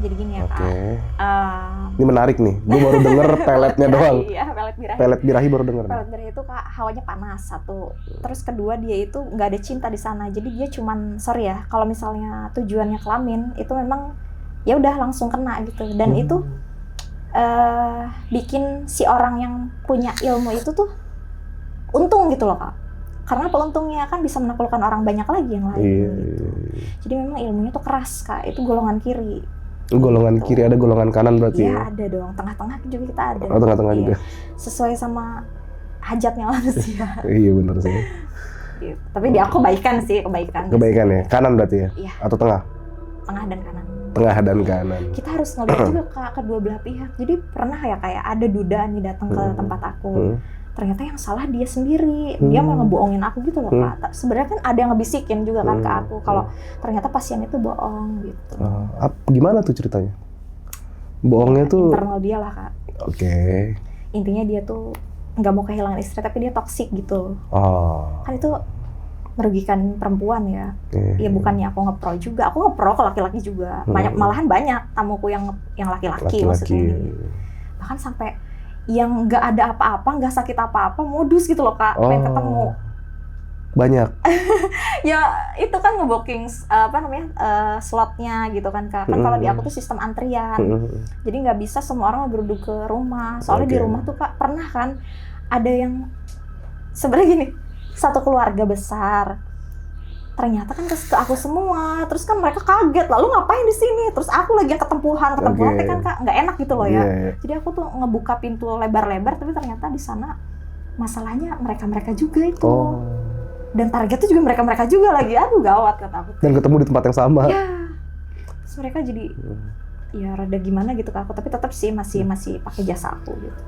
Jadi gini ya Kak. Ini menarik nih. Gue baru denger peletnya doang. Iya, pelet birahi. Pelet birahi baru denger. Pelet birahi itu Kak, hawanya panas satu. Terus kedua dia itu nggak ada cinta di sana. Jadi dia cuman, sorry ya, kalau misalnya tujuannya kelamin itu memang ya udah langsung kena gitu. Dan itu bikin si orang yang punya ilmu itu tuh untung gitu loh Kak. Karena untungnya kan bisa menaklukkan orang banyak lagi yang lain. Gitu. Jadi memang ilmunya tuh keras Kak. Itu golongan kiri. Golongan kiri, ada golongan kanan berarti ya? Iya ada dong. Tengah-tengah juga kita ada. Oh tengah-tengah juga. Sesuai sama hajatnya manusia. Iya benar sih. Gitu. Tapi di aku kebaikan sih, kebaikan. Kebaikan ya? Kanan berarti ya? Iya. Atau tengah? Tengah dan kanan. Tengah dan kanan. Kita harus ngeliat juga Kak, kedua belah pihak. Jadi pernah ya kayak ada duda nih datang ke tempat aku. Ternyata yang salah dia sendiri. Dia mau ngebohongin aku gitu loh Kak. Sebenarnya kan ada yang ngebisikin juga kan ke aku kalau ternyata pasien itu bohong gitu. Gimana tuh ceritanya? Bohongnya tuh internal dia lah Kak. Oke. Intinya dia tuh nggak mau kehilangan istri tapi dia toksik gitu. Kan itu merugikan perempuan ya. Ya bukannya aku ngepro juga. Aku ngepro ke laki-laki juga. Malahan banyak tamuku yang laki-laki maksudnya. Bahkan sampai yang nggak ada apa-apa, nggak sakit apa-apa, modus gitu loh Kak, pengen ketemu. Banyak. Ya itu kan ngebooking slotnya gitu kan Kak. Kan kalau di aku tuh sistem antrian. Jadi nggak bisa semua orang ngegeruduk ke rumah. Soalnya di rumah tuh Kak pernah kan ada yang sebenarnya gini, satu keluarga besar. Ternyata kan ke aku semua, terus kan mereka kaget, lalu ngapain di sini? Terus aku lagi yang ketempuhan kan Kak, nggak enak gitu loh ya. Jadi aku tuh ngebuka pintu lebar-lebar, tapi ternyata di sana masalahnya mereka juga itu. Dan targetnya juga mereka juga lagi, aduh gawat kata aku. Dan ketemu di tempat yang sama. Ya, terus mereka jadi ya rada gimana gitu ke aku, tapi tetap sih masih pakai jasa aku gitu.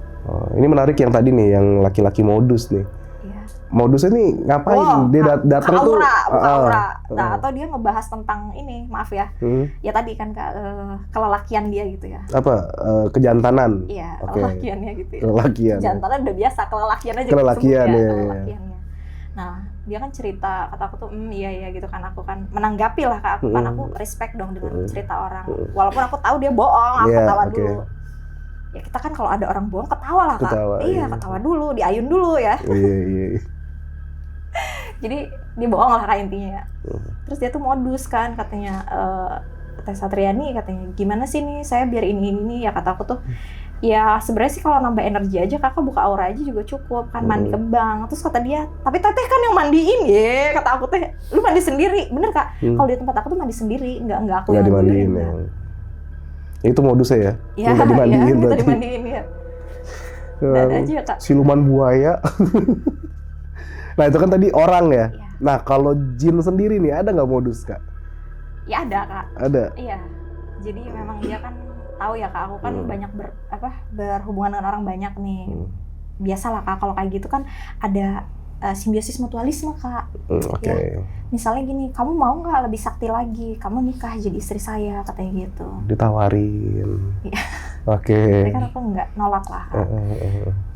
Ini menarik yang tadi nih, yang laki-laki modus nih. Modusnya nih ngapain? Dia datang tuh aura. Nah, atau dia ngebahas tentang ini, maaf ya. Ya tadi kan kelelakian dia gitu ya. Apa? Kejantanan. Iya, kelelakiannya gitu ya. Kelelakian. Kejantanan udah biasa, kelelakian aja kelelakian, gitu ya. kelelakiannya. Nah, dia kan cerita, kata aku tuh iya gitu kan, aku kan menanggapi lah Kak, kan aku respect dong dengan cerita orang. Walaupun aku tahu dia bohong, aku ketawa dulu. Ya kita kan kalau ada orang bohong ketawa lah Kak. Ketawa, iya, ketawa dulu, diayun dulu ya. Iya. Jadi dia bohong lah Kak intinya ya. Terus dia tuh modus kan katanya, Teh Satriani katanya, gimana sih nih saya biar ini ya, kata aku tuh. Ya sebenarnya sih kalau nambah energi aja Kakak buka aura aja juga cukup kan, mandi ke bank. Terus kata dia, tapi Teteh kan yang mandiin ya, kata aku teh. Lu mandi sendiri, bener Kak? Kalau di tempat aku tuh mandi sendiri, nggak aku yang dimandiin ya. Itu modusnya ya? Minta dimandiin ya, berarti. Minta dimandiin ya. Dan aja Kak. Siluman buaya. Nah itu kan tadi orang ya. Nah kalau jin sendiri nih ada nggak modus Kak? Ya ada Kak. Ada. Iya. Jadi memang dia kan tahu ya Kak, aku kan banyak berhubungan dengan orang banyak nih. Biasalah Kak kalau kayak gitu kan ada simbiosis mutualisme Kak. Ya, misalnya gini, kamu mau nggak lebih sakti lagi? Kamu nikah jadi istri saya, katanya gitu. Ditawarin. Iya. Oke. Tapi kan aku nggak nolak lah Kak.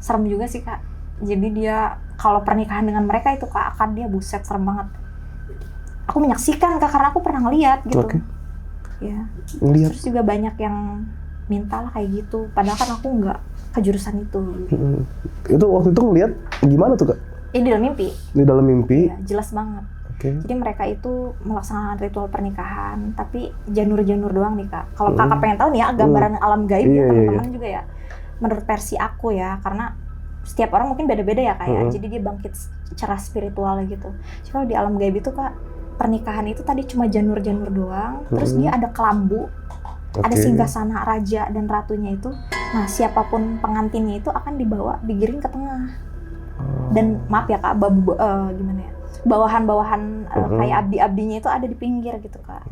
Serem juga sih Kak. Jadi dia kalau pernikahan dengan mereka itu Kak, akan dia buset serem banget. Aku menyaksikan Kak karena aku pernah ngeliat gitu. Ya. Lihat. Terus juga banyak yang minta lah kayak gitu. Padahal kan aku nggak ke jurusan itu. Itu waktu itu ngeliat gimana tuh Kak? Di dalam mimpi. Di dalam mimpi? Ya, jelas banget. Jadi mereka itu melaksanakan ritual pernikahan, tapi janur-janur doang nih Kak. Kalau Kakak pengen tahu nih ya gambaran alam gaib ya teman-teman juga ya. Menurut versi aku ya, karena setiap orang mungkin beda-beda ya Kak ya. Jadi dia bangkit secara spiritual gitu. Kalau di alam gaib itu Kak, pernikahan itu tadi cuma janur-janur doang. Terus dia ada kelambu, ada singgasana raja dan ratunya itu. Nah siapapun pengantinnya itu akan dibawa, digiring ke tengah. Dan maaf ya Kak, gimana ya? Bawahan-bawahan kayak abdi-abdinya itu ada di pinggir gitu Kak.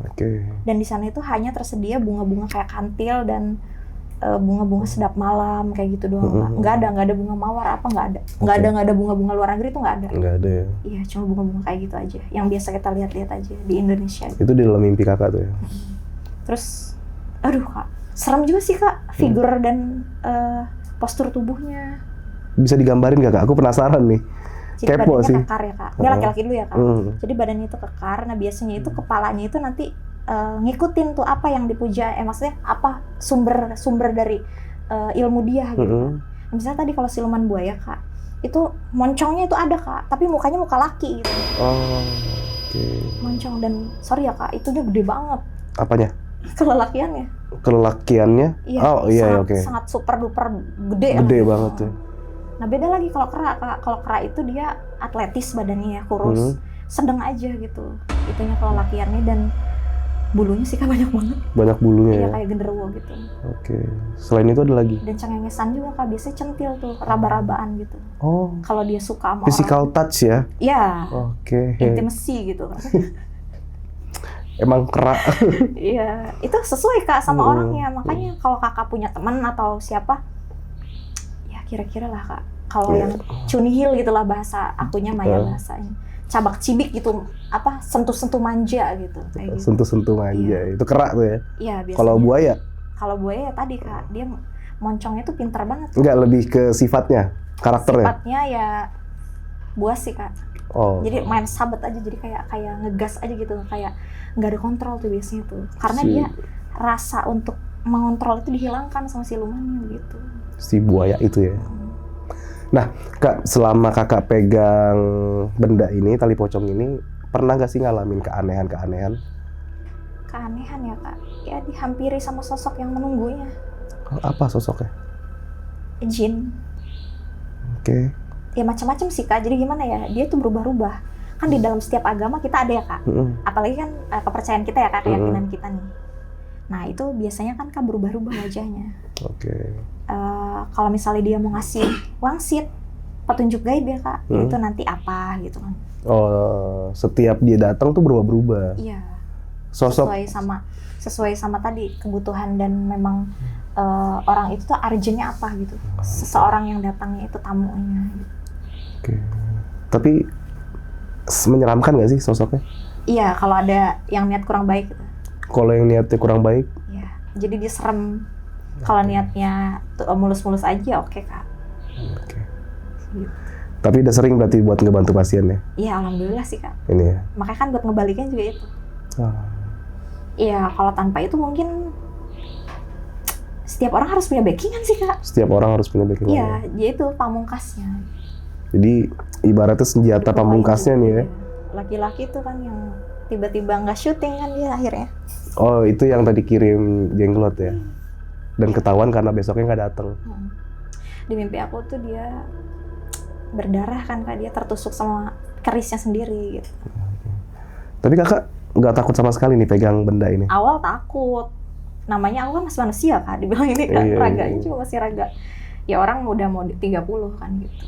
Dan di sana itu hanya tersedia bunga-bunga kayak kantil dan bunga-bunga sedap malam kayak gitu doang Kak. Nggak ada bunga mawar apa nggak ada. Nggak ada bunga-bunga luar negeri itu nggak ada. Nggak ada ya? Iya, cuma bunga-bunga kayak gitu aja. Yang biasa kita lihat-lihat aja di Indonesia. Itu di dalam mimpi Kakak tuh ya? Terus, aduh Kak, serem juga sih Kak figur dan postur tubuhnya. Bisa digambarin nggak Kak? Aku penasaran nih. Jadi kepo badannya sih. kekar ya Kak. Ini laki-laki dulu ya Kak. Jadi badannya itu kekar. Nah biasanya itu kepalanya itu nanti ngikutin tuh apa yang dipuja. Maksudnya apa sumber dari ilmu dia gitu. Misalnya tadi kalau siluman buaya Kak, itu moncongnya itu ada Kak, tapi mukanya muka laki gitu. Moncong dan sorry ya Kak, itunya gede banget. Apanya? Kelelakiannya. Iya, sangat super duper gede. Gede banget tuh. Nah beda lagi kalau kera Kak. Kalau kera itu dia atletis badannya ya, kurus, sedang aja gitu. Itunya kelelakiannya dan bulunya sih Kak banyak banget. Banyak bulunya iya, ya? Kayak genderuwo gitu. Selain itu ada lagi? Dan cengengesan juga Kak, biasanya centil tuh, raba-rabaan gitu. Kalau dia suka sama physical orang. Touch ya? Iya. Intimacy gitu kan. Emang kera. Iya, itu sesuai Kak sama orangnya. Makanya kalau Kakak punya teman atau siapa, ya kira-kira lah Kak. Kalau yang cunihil gitulah bahasa akunya Maya bahasanya. Cabak cibik gitu, apa sentuh-sentuh manja gitu. Kayak gitu. Sentuh-sentuh manja, itu kera tuh ya? Iya biasanya. Kalau buaya? Kalau buaya ya tadi Kak, dia moncongnya tuh pintar banget. Enggak, lebih ke sifatnya, karakternya? Sifatnya ya buas sih Kak. Jadi main sabet aja, jadi kayak ngegas aja gitu, kayak nggak ada kontrol tuh biasanya tuh. Karena dia rasa untuk mengontrol itu dihilangkan sama silumannya gitu. Si buaya itu ya. Nah, Kak, selama Kakak pegang benda ini, tali pocong ini, pernah nggak sih ngalamin keanehan-keanehan? Keanehan ya Kak? Ya dihampiri sama sosok yang menunggunya. Apa sosoknya? Jin. Ya macam-macam sih Kak, jadi gimana ya, dia tuh berubah-ubah. Kan di dalam setiap agama kita ada ya Kak, apalagi kan kepercayaan kita ya Kak, keyakinan kita nih. Nah itu biasanya kan Kak berubah-ubah wajahnya. Kalau misalnya dia mau ngasih wangsit, petunjuk gaib ya Kak, itu nanti apa gitu kan. Setiap dia datang tuh berubah-ubah. Iya. Sosok sesuai sama tadi kebutuhan dan memang orang itu tuh urgent-nya apa gitu. Seseorang yang datangnya itu tamunya. Tapi menyeramkan nggak sih sosoknya? Iya, kalau ada yang niat kurang baik gitu. Kalau yang niatnya kurang baik? Iya, jadi dia serem. Kalau niatnya mulus-mulus aja oke Kak. Gitu. Tapi udah sering berarti buat ngebantu pasien ya? Iya, alhamdulillah sih Kak. Ini ya? Makanya kan buat ngebalikin juga itu. Iya, kalau tanpa itu mungkin setiap orang harus punya backingan sih Kak. Setiap orang harus punya backingan. Iya, dia itu pamungkasnya. Jadi ibaratnya senjata pamungkasnya nih ya. Laki-laki itu kan yang tiba-tiba nggak syuting kan dia akhirnya. Oh, itu yang tadi kirim jenglot ya. Dan ketahuan karena besoknya nggak datang. Di mimpi aku tuh dia berdarah kan Kak, dia tertusuk sama kerisnya sendiri gitu. Tapi Kakak nggak takut sama sekali nih pegang benda ini? Awal takut. Namanya aku kan masih manusia Kak, dibilang ini kan raganya juga masih raga. Ya orang udah mau 30 kan gitu.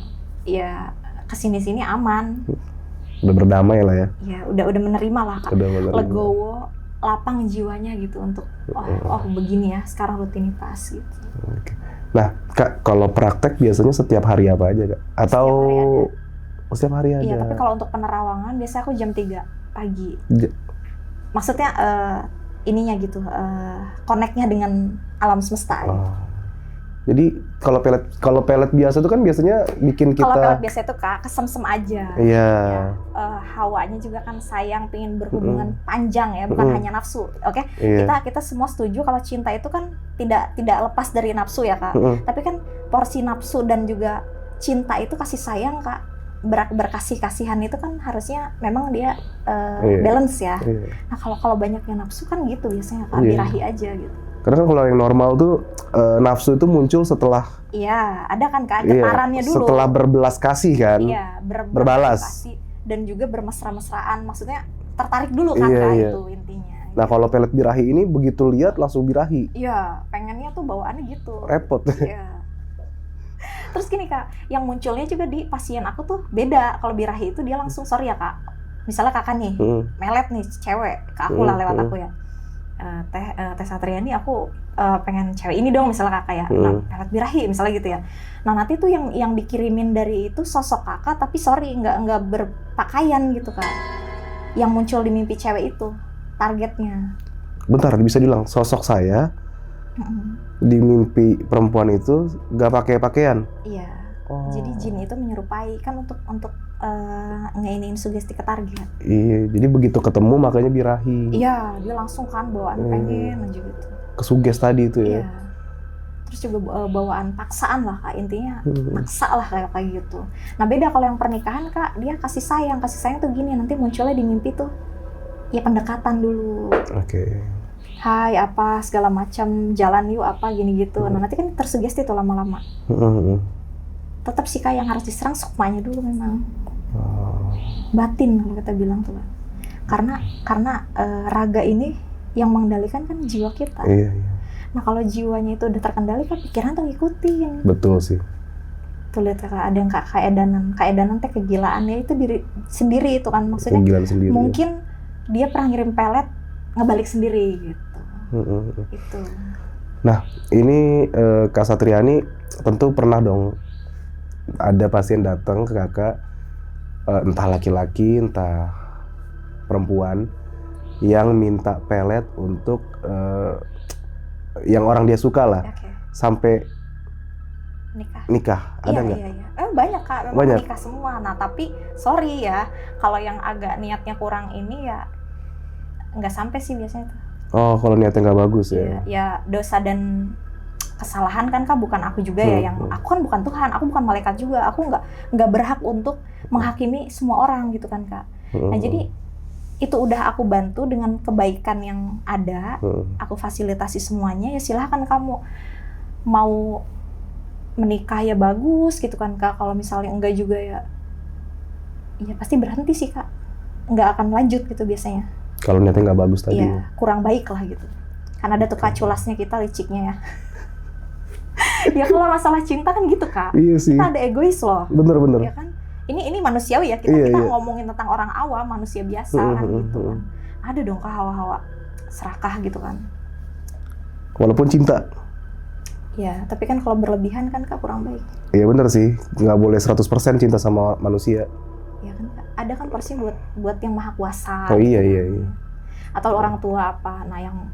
Ya kesini-sini aman. Udah berdamai lah ya? Ya udah menerima lah Kak. Legowo, lapang jiwanya gitu untuk oh begini ya sekarang rutinitas gitu. Oke. Nah Kak, kalau praktek biasanya setiap hari apa aja Kak? Atau setiap hari ada? Iya, tapi kalau untuk penerawangan biasanya aku jam 3 pagi. Maksudnya ininya gitu, connect-nya dengan alam semesta. Gitu. Jadi kalau pelet biasa itu kan biasanya bikin kita. Kalau pelet biasa itu Kak kesemsem aja. Iya. Ya, hawanya juga kan sayang, pengen berhubungan panjang ya, bukan hanya nafsu. Oke? Iya. Kita semua setuju kalau cinta itu kan tidak lepas dari nafsu ya Kak. Tapi kan porsi nafsu dan juga cinta itu kasih sayang Kak. Berkasih-kasihan itu kan harusnya memang dia balance ya. Nah kalau banyaknya nafsu kan gitu biasanya Kak, birahi aja gitu. Karena kan kalau yang normal tuh nafsu itu muncul setelah. Iya, ada kan Kak getarannya dulu. Setelah berbelas kasih kan. Iya, berbalas kasih dan juga bermesra-mesraan, maksudnya tertarik dulu kan Kak itu intinya. Nah kalau pelet birahi ini begitu lihat langsung birahi. Iya, pengennya tuh bawaannya gitu. Repot. Iya. Terus gini Kak, yang munculnya juga di pasien aku tuh beda. Kalau birahi itu dia langsung sorry ya Kak. Misalnya Kakak nih, melet nih cewek ke aku lah lewat aku ya. Teh Satriani aku pengen cewek ini dong misalnya Kakak ya. Nah, pelet birahi misalnya gitu ya. Nah, nanti tuh yang dikirimin dari itu sosok Kakak tapi sorry nggak berpakaian gitu Kak. Yang muncul di mimpi cewek itu targetnya. Bentar, bisa bilang sosok saya di mimpi perempuan itu nggak pakai pakaian. Iya. Jadi jin itu menyerupai kan untuk ngeiniin sugesti ke target. Iya, jadi begitu ketemu makanya birahi. Iya, dia langsung kan bawaan pengen aja gitu. Kesuges tadi itu ya. Iya. Terus juga bawaan paksaan lah Kak, intinya maksa lah kayak gitu. Nah beda kalau yang pernikahan Kak, dia kasih sayang tuh gini, nanti munculnya di mimpi tuh ya pendekatan dulu. Oke. Hai apa segala macam, jalan yuk apa gini gitu. Nah nanti kan tersugesti tuh lama-lama. Tetap sih Kak yang harus diserang sukmanya dulu memang. Batin kalau kita bilang tuh Kak. Karena raga ini yang mengendalikan kan jiwa kita. Iya. Nah kalau jiwanya itu udah terkendali kan pikiran tuh ngikutin. Betul sih. Tuh lihat Kak, ada yang kaedanan teh kegilaannya itu diri sendiri itu kan maksudnya. Sendiri, mungkin dia pernah ngirim pelet ngebalik sendiri gitu. Itu. Nah ini Kak Satriani tentu pernah dong ada pasien datang ke Kakak, entah laki-laki entah perempuan yang minta pelet untuk yang orang dia suka lah, sampai nikah. Ada nggak? Iya. Banyak Kak, memang nikah semua. Nah tapi sorry ya, kalau yang agak niatnya kurang ini ya nggak sampai sih biasanya tuh. Oh, kalau niatnya nggak bagus ya? Ya dosa dan kesalahan kan Kak bukan aku juga ya, yang aku kan bukan Tuhan, aku bukan malaikat juga, aku nggak berhak untuk menghakimi semua orang gitu kan Kak. Nah jadi itu udah aku bantu dengan kebaikan yang ada, aku fasilitasi semuanya, ya silahkan kamu mau menikah ya bagus gitu kan Kak, kalau misalnya enggak juga ya pasti berhenti sih Kak, nggak akan lanjut gitu biasanya. Kalau niatnya nggak bagus tadi. Iya, kurang baik lah gitu. Kan ada tuh Kak culasnya kita, liciknya ya. Ya kalau masalah cinta kan gitu Kak, iya sih. Kita ada egois loh. Bener. Ya kan? Ini manusiawi ya, kita ngomongin tentang orang awam, manusia biasa kan gitu kan. Ada dong Kak hawa-hawa serakah gitu kan. Walaupun cinta. Ya, tapi kan kalau berlebihan kan Kak kurang baik. Iya bener sih, nggak boleh 100% cinta sama manusia. Ya kan Kak, ada kan porsi buat yang maha kuasa. Oh iya. Atau orang tua apa, nah yang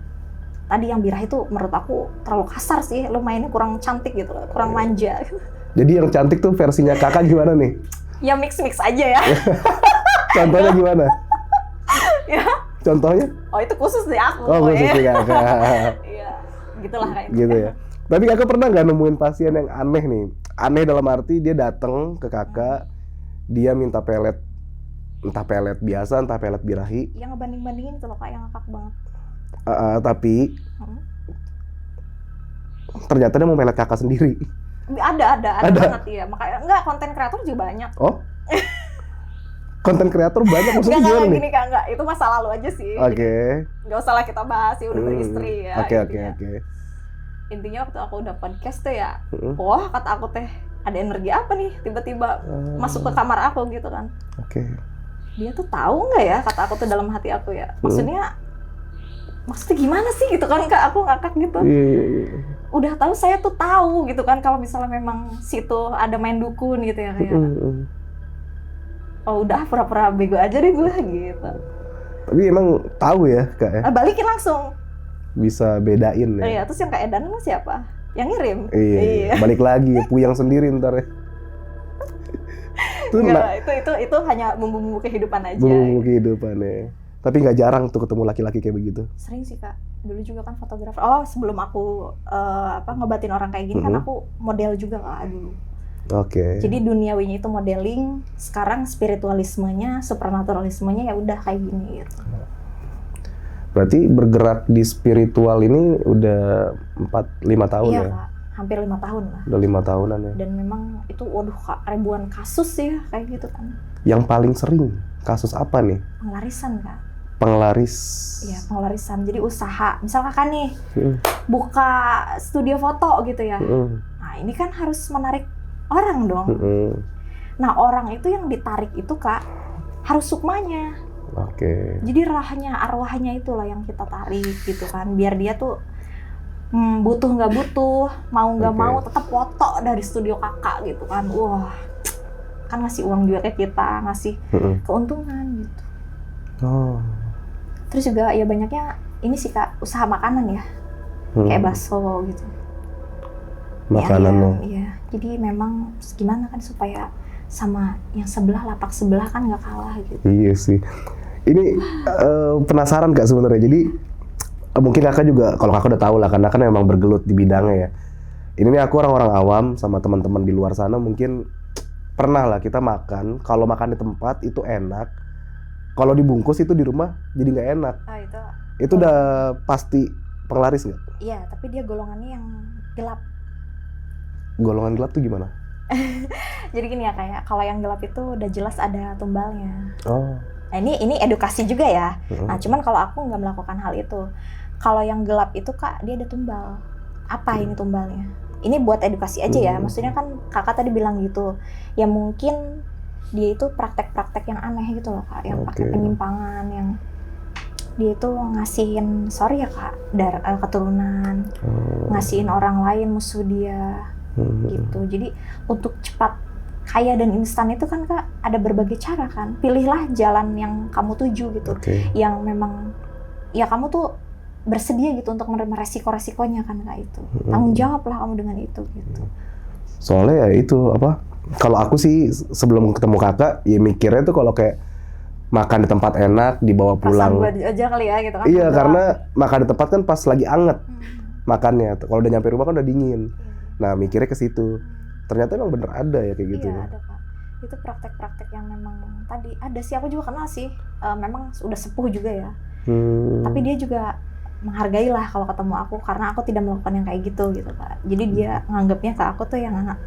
tadi yang birah itu menurut aku terlalu kasar sih, lo mainnya kurang cantik gitu loh, kurang manja. Jadi yang cantik tuh versinya Kakak gimana nih? Ya mix aja ya. Contohnya gimana? Ya. Contohnya? Oh itu khusus deh aku. Oh khusus deh Kakak. Iya, gitulah kayak gitu ya. Tapi kakak pernah nggak nemuin pasien yang aneh nih? Aneh dalam arti dia datang ke kakak, dia minta pelet, entah pelet biasa, entah pelet birahi. Yang ngebanding-bandingin itu loh kak, yang ngakak banget. Tapi ternyata dia mau pelet kakak sendiri. Ada banget ya. Makanya enggak, konten kreator juga banyak. Oh? Konten kreator banyak maksudnya gimana gimana nih? Gini kak, enggak. Itu masa lalu aja sih. Oke. Nggak usah lah kita bahas, ya udah beristri ya. Oke. Intinya waktu aku udah podcast tuh ya, wah kata aku teh, ada energi apa nih tiba-tiba masuk ke kamar aku gitu kan. Oke. Dia tuh tahu nggak ya, kata aku tuh dalam hati aku ya. Maksudnya gimana sih gitu kan kak, aku ngakak gitu. Udah tahu, saya tuh tahu gitu kan kalau misalnya memang situ ada main dukun gitu ya kayak. Oh udah pura-pura bego aja deh gue gitu. Tapi emang tahu ya kak ya? Balikin langsung. Bisa bedain ya? Iya, terus yang Kak Edan emang siapa? Yang ngirim? Iya. Balik lagi, puyang sendiri ntar ya. Itu hanya bumbu-bumbu kehidupan aja. Bumbu kehidupan ya. Tapi nggak jarang tuh ketemu laki-laki kayak begitu. Sering sih kak. Dulu juga kan fotografer. Oh sebelum aku ngebatin orang kayak gini kan aku model juga kak dulu. Oke. Jadi duniawinya itu modeling. Sekarang spiritualismenya, supernaturalismenya ya udah kayak gini gitu. Berarti bergerak di spiritual ini udah 4-5 tahun ya? Iya kak, hampir 5 tahun lah. Udah 5 tahunan ya? Dan memang itu waduh kak, ribuan kasus sih kayak gitu kan. Yang paling sering, kasus apa nih? Pengelarisan kak. Penglaris? Iya pengelarisan, jadi usaha. Misal kakak nih, buka studio foto gitu ya. Nah ini kan harus menarik orang dong. Nah orang itu yang ditarik itu kak, harus sukmanya. Oke. Jadi arwahnya itulah yang kita tarik gitu kan, biar dia tuh butuh nggak butuh, mau nggak mau tetap foto dari studio kakak gitu kan. Wah, kan ngasih uang juga ke kita, ngasih keuntungan gitu. Oh. Terus juga ya banyaknya ini sih kak, usaha makanan ya, kayak bakso gitu. Makanan Iya. Jadi memang gimana kan supaya sama yang sebelah, lapak sebelah kan nggak kalah gitu. Iya sih. Ini penasaran kak sebenarnya. Jadi mungkin kakak juga, kalau kakak udah tahu lah karena kan memang bergelut di bidangnya ya. Ini nih aku orang-orang awam sama teman-teman di luar sana mungkin pernah lah kita makan. Kalau makan di tempat itu enak. Kalau dibungkus itu di rumah jadi nggak enak. Itu udah pasti penglaris nggak? Iya, tapi dia golongannya yang gelap. Golongan gelap tuh gimana? Jadi gini ya kayak kalau yang gelap itu udah jelas ada tumbalnya. Oh. Nah ini edukasi juga ya. Nah cuman kalau aku nggak melakukan hal itu. Kalau yang gelap itu kak dia ada tumbal. Apa ini tumbalnya? Ini buat edukasi aja ya. Maksudnya kan kakak tadi bilang gitu. Ya mungkin dia itu praktek-praktek yang aneh gitu loh kak. Yang pakai penyimpangan, yang dia itu ngasihin, sorry ya kak, keturunan, ngasihin orang lain musuh dia. Gitu. Jadi untuk cepat kaya dan instan itu kan kak ada berbagai cara kan. Pilihlah jalan yang kamu tuju gitu. Yang memang ya kamu tuh bersedia gitu untuk menerima resiko-resikonya kan kak itu. Tanggung jawab lah kamu dengan itu gitu. Soalnya ya itu apa? Kalau aku sih sebelum ketemu kakak ya mikirnya tuh kalau kayak makan di tempat enak dibawa pulang. Perasaan aja kali ya gitu kan. Iya karena makan di tempat kan pas lagi anget makannya. Kalau udah nyampe rumah kan udah dingin. Nah mikirnya ke situ. Ternyata emang bener ada ya kayak gitu. Iya ada kak. Itu praktek-praktek yang memang tadi ada sih, aku juga kenal sih. Memang udah sepuh juga ya. Tapi dia juga menghargai lah kalau ketemu aku karena aku tidak melakukan yang kayak gitu kak. Jadi dia nganggapnya ke aku tuh yang anak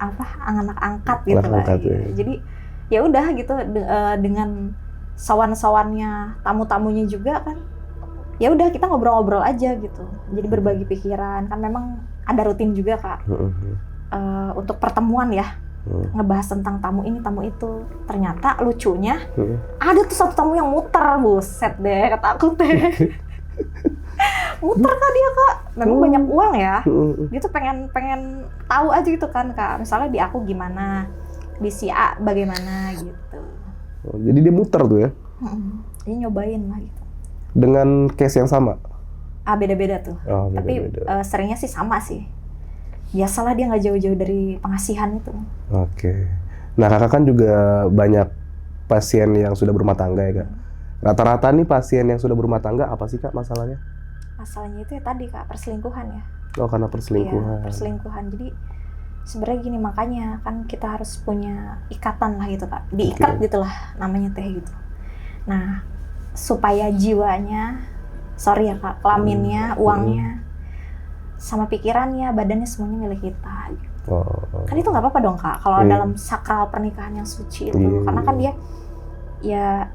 angkat gitu lah. Ya. Jadi ya udah gitu dengan sawan-sawannya, tamu-tamunya juga kan. Ya udah kita ngobrol-ngobrol aja gitu. Jadi berbagi pikiran kan memang ada rutin juga kak. Untuk pertemuan ya. Ngebahas tentang tamu ini, tamu itu. Ternyata lucunya ada tuh satu tamu yang muter, buset deh kata aku teh. Muter kak dia kak, memang banyak uang ya. Dia tuh pengen tahu aja gitu kan kak. Misalnya di aku gimana, di si A bagaimana gitu. Jadi dia muter tuh ya? Dia nyobain lah gitu. Dengan case yang sama? Beda-beda tuh. Tapi seringnya sih sama sih. Biasalah dia nggak jauh-jauh dari pengasihan itu. Oke. Nah kakak kan juga banyak pasien yang sudah berumah tangga ya kak. Rata-rata nih pasien yang sudah berumah tangga apa sih kak masalahnya? Masalahnya itu ya tadi kak, perselingkuhan ya. Oh, karena perselingkuhan. Iya, perselingkuhan. Jadi sebenarnya gini, makanya kan kita harus punya ikatan lah gitu Kak. Diikat gitulah namanya teh gitu. Nah, supaya jiwanya, sorry ya Kak, kelaminnya, uangnya, sama pikirannya, badannya semuanya milik kita gitu. Kan itu nggak apa-apa dong Kak, kalau dalam sakral pernikahan yang suci itu. Karena kan dia ya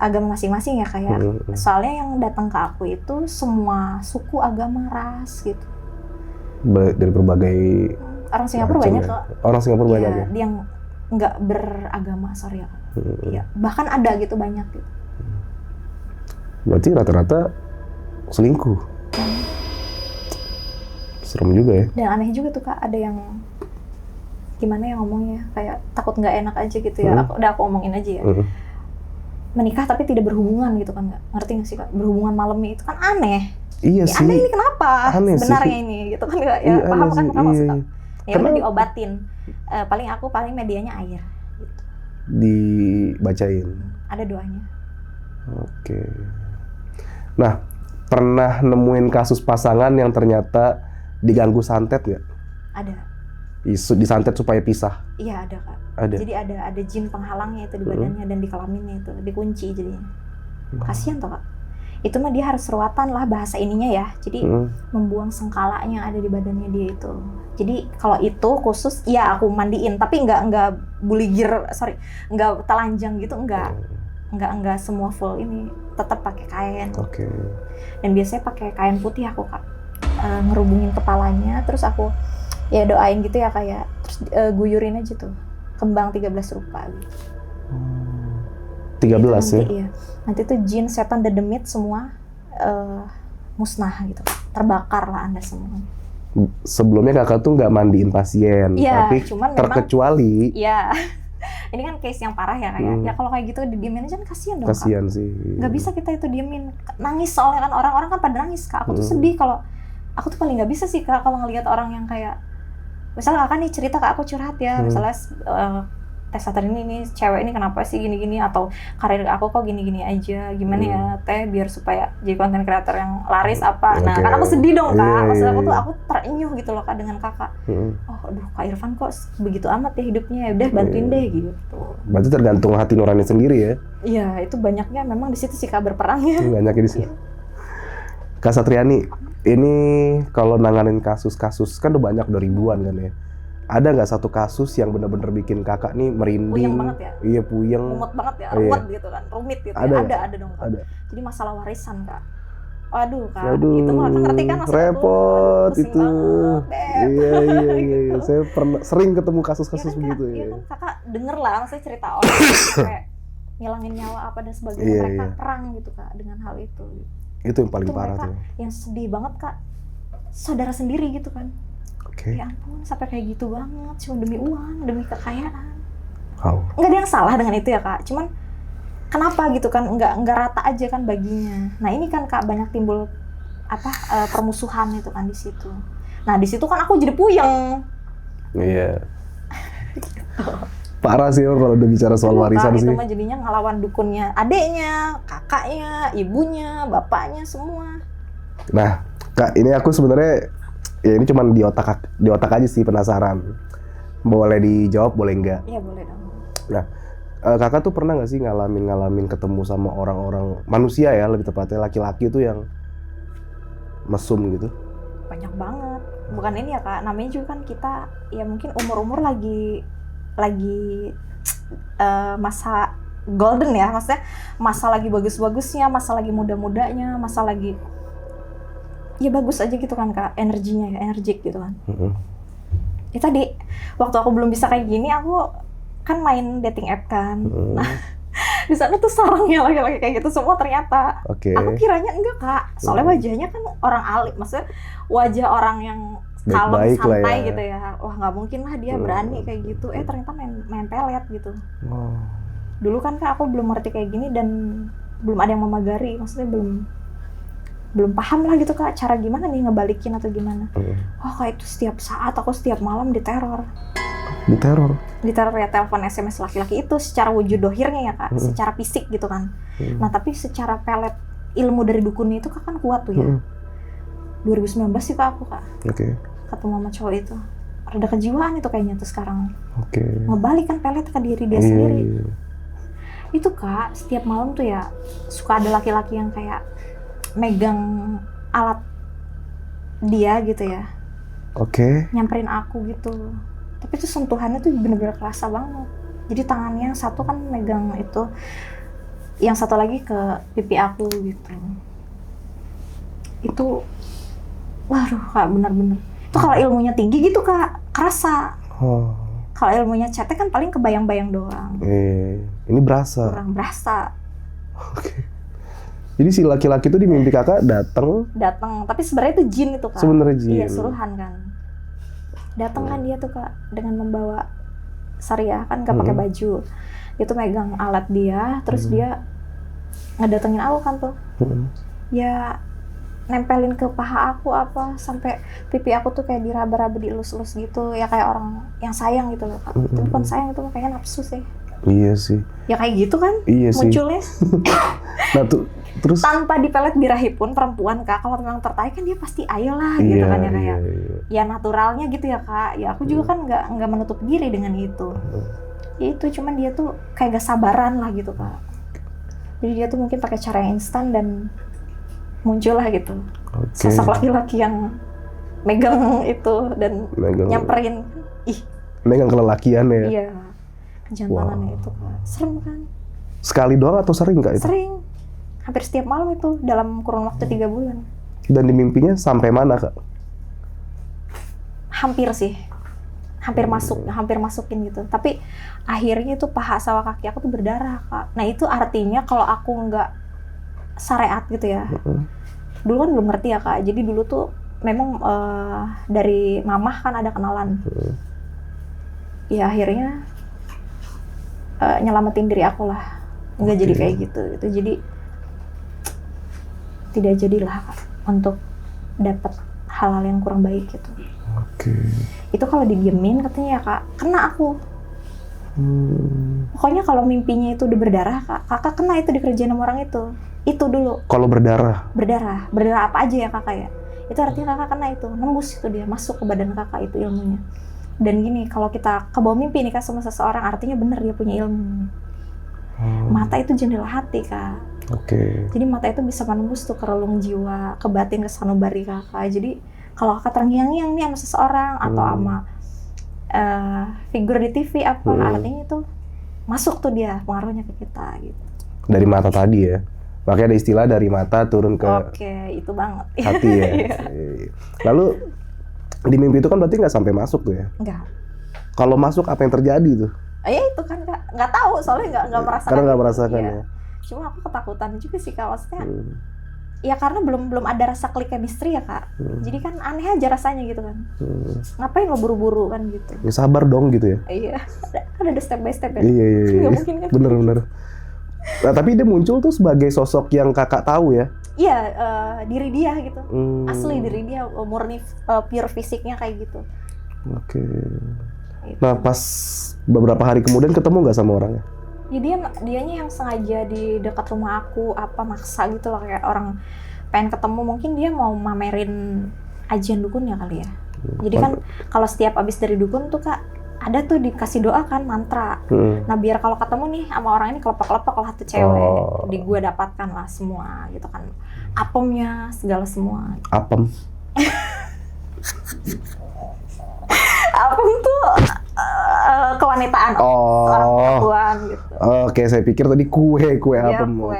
agama masing-masing ya kayak. Soalnya yang datang ke aku itu semua suku, agama, ras gitu. Dari berbagai orang Singapura banyak kok. Orang Singapura banyak ya. Dia yang nggak beragama, sorry ya Kak. Iya, bahkan ada gitu banyak gitu. Berarti rata-rata selingkuh. Serem juga ya. Dan aneh juga tuh Kak, ada yang gimana ya ngomongnya, kayak takut nggak enak aja gitu ya. Aku omongin aja ya. Menikah tapi tidak berhubungan gitu kan, ngerti nggak sih Kak? Berhubungan malamnya itu kan aneh. Iya sih. Aneh ini kenapa? Aneh sebenarnya sih. Ini gitu kan ya. Iya, paham kan maksud aku? Ya udah diobatin. Paling medianya air. Gitu. Dibacain. Ada doanya. Oke. Nah, pernah nemuin kasus pasangan yang ternyata diganggu santet nggak? Ada. Disantet supaya pisah? Iya ada Kak. Ada. Jadi ada jin penghalangnya itu di badannya dan di kelaminnya itu, dikunci jadinya. Kasihan toh Kak. Itu mah dia harus ruatan lah bahasa ininya ya. Jadi membuang sengkala yang ada di badannya dia itu. Jadi kalau itu khusus ya aku mandiin, tapi nggak buligir, nggak telanjang gitu, nggak semua full ini, tetap pakai kain. Oke. Dan biasanya pakai kain putih aku Kak. Ngerubungin kepalanya, terus aku ya doain gitu ya kayak, terus guyurin aja tuh kembang 13 rupa gitu. 13 nanti, ya? Iya. Nanti tuh jin, setan, dedemit semua musnah gitu, terbakar lah Anda semua. Sebelumnya kakak tuh nggak mandiin pasien, ya, tapi cuman terkecuali. Iya. Ini kan case yang parah ya kayak. Ya kalau kayak gitu didiemin aja kan kasihan dong Kak. Kasihan sih. Nggak bisa kita itu diemin. Nangis soalnya kan orang-orang kan pada nangis Kak. Aku tuh sedih kalau aku tuh paling nggak bisa sih Kak kalau ngelihat orang yang kayak, misalnya kakak nih cerita ke aku curhat ya, misalnya Teh ini cewek ini kenapa sih gini-gini, atau karir aku kok gini-gini aja, gimana ya Teh biar supaya jadi konten kreator yang laris apa. Nah kan aku sedih dong Kak, maksud aku terenyuh gitu loh Kak dengan kakak. Oh aduh Kak Irfan kok begitu amat ya hidupnya, ya udah bantuin deh gitu. Berarti tergantung hati nurani sendiri ya? Iya, itu banyaknya memang di situ sih Kak berperangnya. Banyaknya di situ. Kak Satriani, ini kalau nanganin kasus-kasus kan udah banyak, udah ribuan kan ya. Ada nggak satu kasus yang benar-benar bikin kakak nih merinding? Puyeng banget ya? Iya, puyeng. Mumet banget ya, ruwet gitu kan, rumit gitu. Ada dong Kak. Ada. Jadi masalah warisan Kak. Waduh Kak, itu mah kan ngerti kan masalah repot itu. Iya. Gitu. Saya sering ketemu kasus-kasus begitu ya. Iya kan Kakak denger lah, maksudnya cerita orang kayak ngilangin nyawa apa dan sebagainya, mereka perang gitu Kak dengan hal itu. Itu yang paling parah tuh. Yang sedih banget Kak, saudara sendiri gitu kan. Okay. Ya ampun, sampai kayak gitu banget, cuma demi uang, demi kekayaan. Wow. Nggak ada yang salah dengan itu ya Kak, cuman kenapa gitu kan, nggak rata aja kan baginya. Nah ini kan Kak banyak timbul permusuhan itu kan di situ. Nah di situ kan aku jadi puyeng. Iya. Parah sih kalau udah bicara soal warisan sih. Itu mah jadinya ngelawan dukunnya, adeknya, kakaknya, ibunya, bapaknya semua. Nah Kak, ini aku sebenarnya ya ini cuma di otak aja sih, penasaran. Boleh dijawab, boleh enggak? Iya boleh dong. Nah, kakak tuh pernah nggak sih ngalamin ketemu sama orang-orang manusia ya, lebih tepatnya laki-laki tuh yang mesum gitu? Banyak banget. Bukan ini ya Kak, namanya juga kan kita ya mungkin umur-umur lagi masa golden ya, maksudnya masa lagi bagus-bagusnya, masa lagi muda-mudanya, masa lagi ya bagus aja gitu kan Kak, energinya ya, energik gitu kan. Ya tadi waktu aku belum bisa kayak gini, aku kan main dating app kan. Nah di sana tuh sarangnya laki-laki kayak gitu semua ternyata. Aku kiranya enggak Kak, soalnya wajahnya kan orang alim, maksudnya wajah orang yang kalem, santai ya. Gitu ya. Wah nggak mungkin lah dia berani kayak gitu. Ternyata main pelet gitu. Dulu kan Kak aku belum ngerti kayak gini dan belum ada yang memagari, maksudnya belum paham lah gitu Kak, cara gimana nih ngebalikin atau gimana. Kayak itu setiap saat aku setiap malam diteror. Diteror ya, telepon SMS laki-laki itu secara wujud dohirnya ya Kak, secara fisik gitu kan. Nah tapi secara pelet ilmu dari dukunnya itu Kak kan kuat tuh ya. 2019 sih Kak aku Kak. Oke. Ketemu sama cowok itu. Rada kejiwaan itu kayaknya tuh sekarang. Oke. Ngebalik kan pelet ke diri dia sendiri. Itu Kak, setiap malam tuh ya suka ada laki-laki yang kayak megang alat dia gitu ya. Oke. Nyamperin aku gitu. Tapi itu sentuhannya tuh bener-bener kerasa banget. Jadi tangannya yang satu kan megang itu, yang satu lagi ke pipi aku gitu. Itu, waduh Kak, bener-bener. Itu kalau ilmunya tinggi gitu Kak, kerasa. Kalau ilmunya cetek kan paling kebayang-bayang doang. Ini berasa. Kurang berasa. Oke. Jadi si laki-laki itu di mimpi kakak datang, tapi sebenarnya itu jin itu Kak. Sebenarnya jin. Iya, suruhan kan. Datang kan dia tuh Kak dengan membawa syariah kan, nggak pakai baju. Itu megang alat dia, terus dia ngedatengin aku kan tuh. Ya nempelin ke paha aku apa sampai pipi aku tuh kayak diraba-raba, dielus-elus gitu. Ya kayak orang yang sayang gitu loh Kak. Tapi bukan sayang, itu kayaknya nafsu sih. Iya sih. Ya kayak gitu kan munculnya. Nah tuh terus tanpa dipelet birahi pun perempuan Kak, kalau memang tertarik kan dia pasti ayolah gitu kan ya kayak. Ya naturalnya gitu ya Kak. Ya aku juga kan nggak menutup diri dengan itu. Ya itu cuman dia tuh kayak gak sabaran lah gitu Kak. Jadi dia tuh mungkin pakai cara yang instan dan muncul lah gitu. Sosok laki-laki yang megang itu dan nyamperin. Megang kelelakian ya. Iya. Jantanannya itu Kak. Serem kan? Sekali doang atau sering Kak itu? Sering. Hampir setiap malam itu dalam kurun waktu 3 bulan. Dan di mimpinya sampai mana Kak? Hampir sih. Hampir masukin gitu. Tapi akhirnya itu paha sama kaki aku tuh berdarah Kak. Nah itu artinya kalau aku nggak syariat gitu ya. Dulu kan belum ngerti ya Kak. Jadi dulu tuh memang dari mamah kan ada kenalan. Ya akhirnya nyelamatin diri aku lah. Nggak jadi kayak gitu. Jadi tidak jadilah Kak untuk dapat hal-hal yang kurang baik gitu. Itu kalau didiemin katanya ya Kak, kena aku. Pokoknya kalau mimpinya itu udah berdarah Kak, kakak kena itu dikerjain sama orang itu. Itu dulu. Kalau berdarah apa aja ya Kakak ya. Itu artinya kakak kena itu, nembus itu dia, masuk ke badan kakak itu ilmunya. Dan gini, kalau kita kebawa mimpi nih Kak sama seseorang, artinya bener dia punya ilmu. Mata itu jendela hati Kak. Jadi mata itu bisa menembus tuh ke relung jiwa, ke batin, ke sanubari kakak. Jadi kalau kakak terngiang-ngiang nih sama seseorang atau sama figur di TV apa, artinya itu masuk tuh dia pengaruhnya ke kita gitu. Dari mata tadi ya. Makanya ada istilah dari mata turun ke itu banget. Hati ya. Lalu di mimpi itu kan berarti nggak sampai masuk tuh ya? Nggak. Kalau masuk apa yang terjadi tuh? Ya itu kan nggak tahu, soalnya nggak merasakan. Karena nggak merasakan ya. Cuma aku ketakutan juga sih Kak, maksudnya ya karena belum ada rasa klik chemistry ya Kak. Jadi kan aneh aja rasanya gitu kan. Ngapain lo buru-buru kan gitu. Ya sabar dong gitu ya. Iya, kan ada step by step ya. Iya. Nggak mungkin kan. Bener. Nah tapi dia muncul tuh sebagai sosok yang kakak tahu ya? Iya, diri dia gitu. Asli diri dia, murni pure fisiknya kayak gitu. Nah pas beberapa hari kemudian ketemu nggak sama orangnya? Ya dianya yang sengaja di dekat rumah aku, apa maksa gitu loh, kayak orang pengen ketemu, mungkin dia mau mamerin ajian dukunnya kali ya. Jadi kan kalau setiap abis dari dukun tuh Kak, ada tuh dikasih doa kan, mantra. Nah biar kalau ketemu nih sama orang ini kelepek-kelepek lah tuh cewek, di gue dapatkan lah semua gitu kan, apemnya segala semua. Apem? Apem tuh kewanitaan orang perempuan gitu. Oke, saya pikir tadi kue apem. Oke.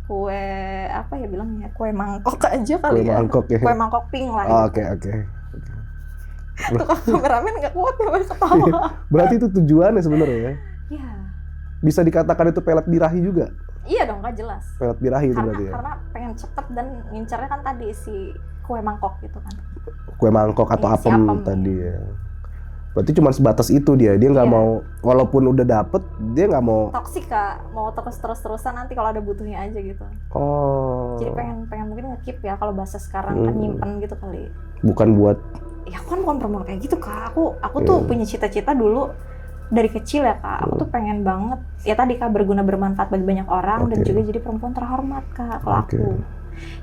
Kue apa ya bilangnya? Kue mangkok aja kali ya. Kue mangkok pink lah. Oke. Tukang kameramen nggak kuat ya ketawa. Berarti itu tujuannya sebenarnya ya? Iya. Bisa dikatakan itu pelet birahi juga? Iya dong, Kak, jelas. Pelet birahi itu berarti ya? Karena pengen cepet dan ngincernya kan tadi si kue mangkok gitu kan. Kue mangkok atau apem tadi ya. Berarti cuma sebatas itu dia nggak mau, walaupun udah dapet, dia nggak mau toksik Kak, mau terus-terusan nanti kalau ada butuhnya aja gitu. Jadi pengen mungkin nge-keep ya, kalau bahasa sekarang kan nyimpen gitu kali. Bukan buat, ya aku kan bukan perempuan kayak gitu Kak, aku tuh punya cita-cita dulu dari kecil ya Kak, aku tuh pengen banget, ya tadi Kak, berguna bermanfaat bagi banyak orang dan juga jadi perempuan terhormat Kak, kalau aku.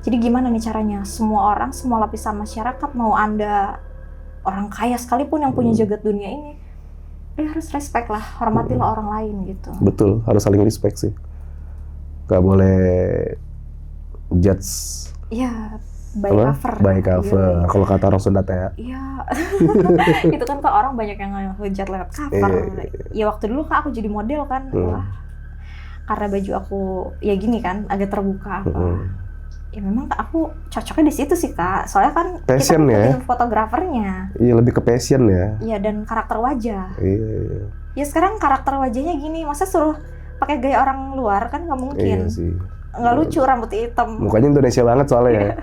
Jadi gimana nih caranya semua orang, semua lapisan masyarakat, mau Anda orang kaya sekalipun yang punya jagat dunia ini, harus respect lah, hormatilah orang lain gitu. Betul, harus saling respect sih. Gak boleh judge. Iya, by cover. By cover. Iya. Kalau kata orang Sunda teh. Iya. Itu kan Kak, orang banyak yang ngehujat lewat cover. Ya waktu dulu Kak aku jadi model kan. Wah, karena baju aku ya gini kan, agak terbuka apa. Ya memang Kak, aku cocoknya di situ sih Kak. Soalnya kan passion kita ya. Fotografernya. Iya, lebih ke passion ya. Iya, dan karakter wajah. Iya. Ya sekarang karakter wajahnya gini, masa suruh pakai gaya orang luar kan nggak mungkin. Iya sih. Nggak lucu, rambut hitam. Mukanya Indonesia banget soalnya ya.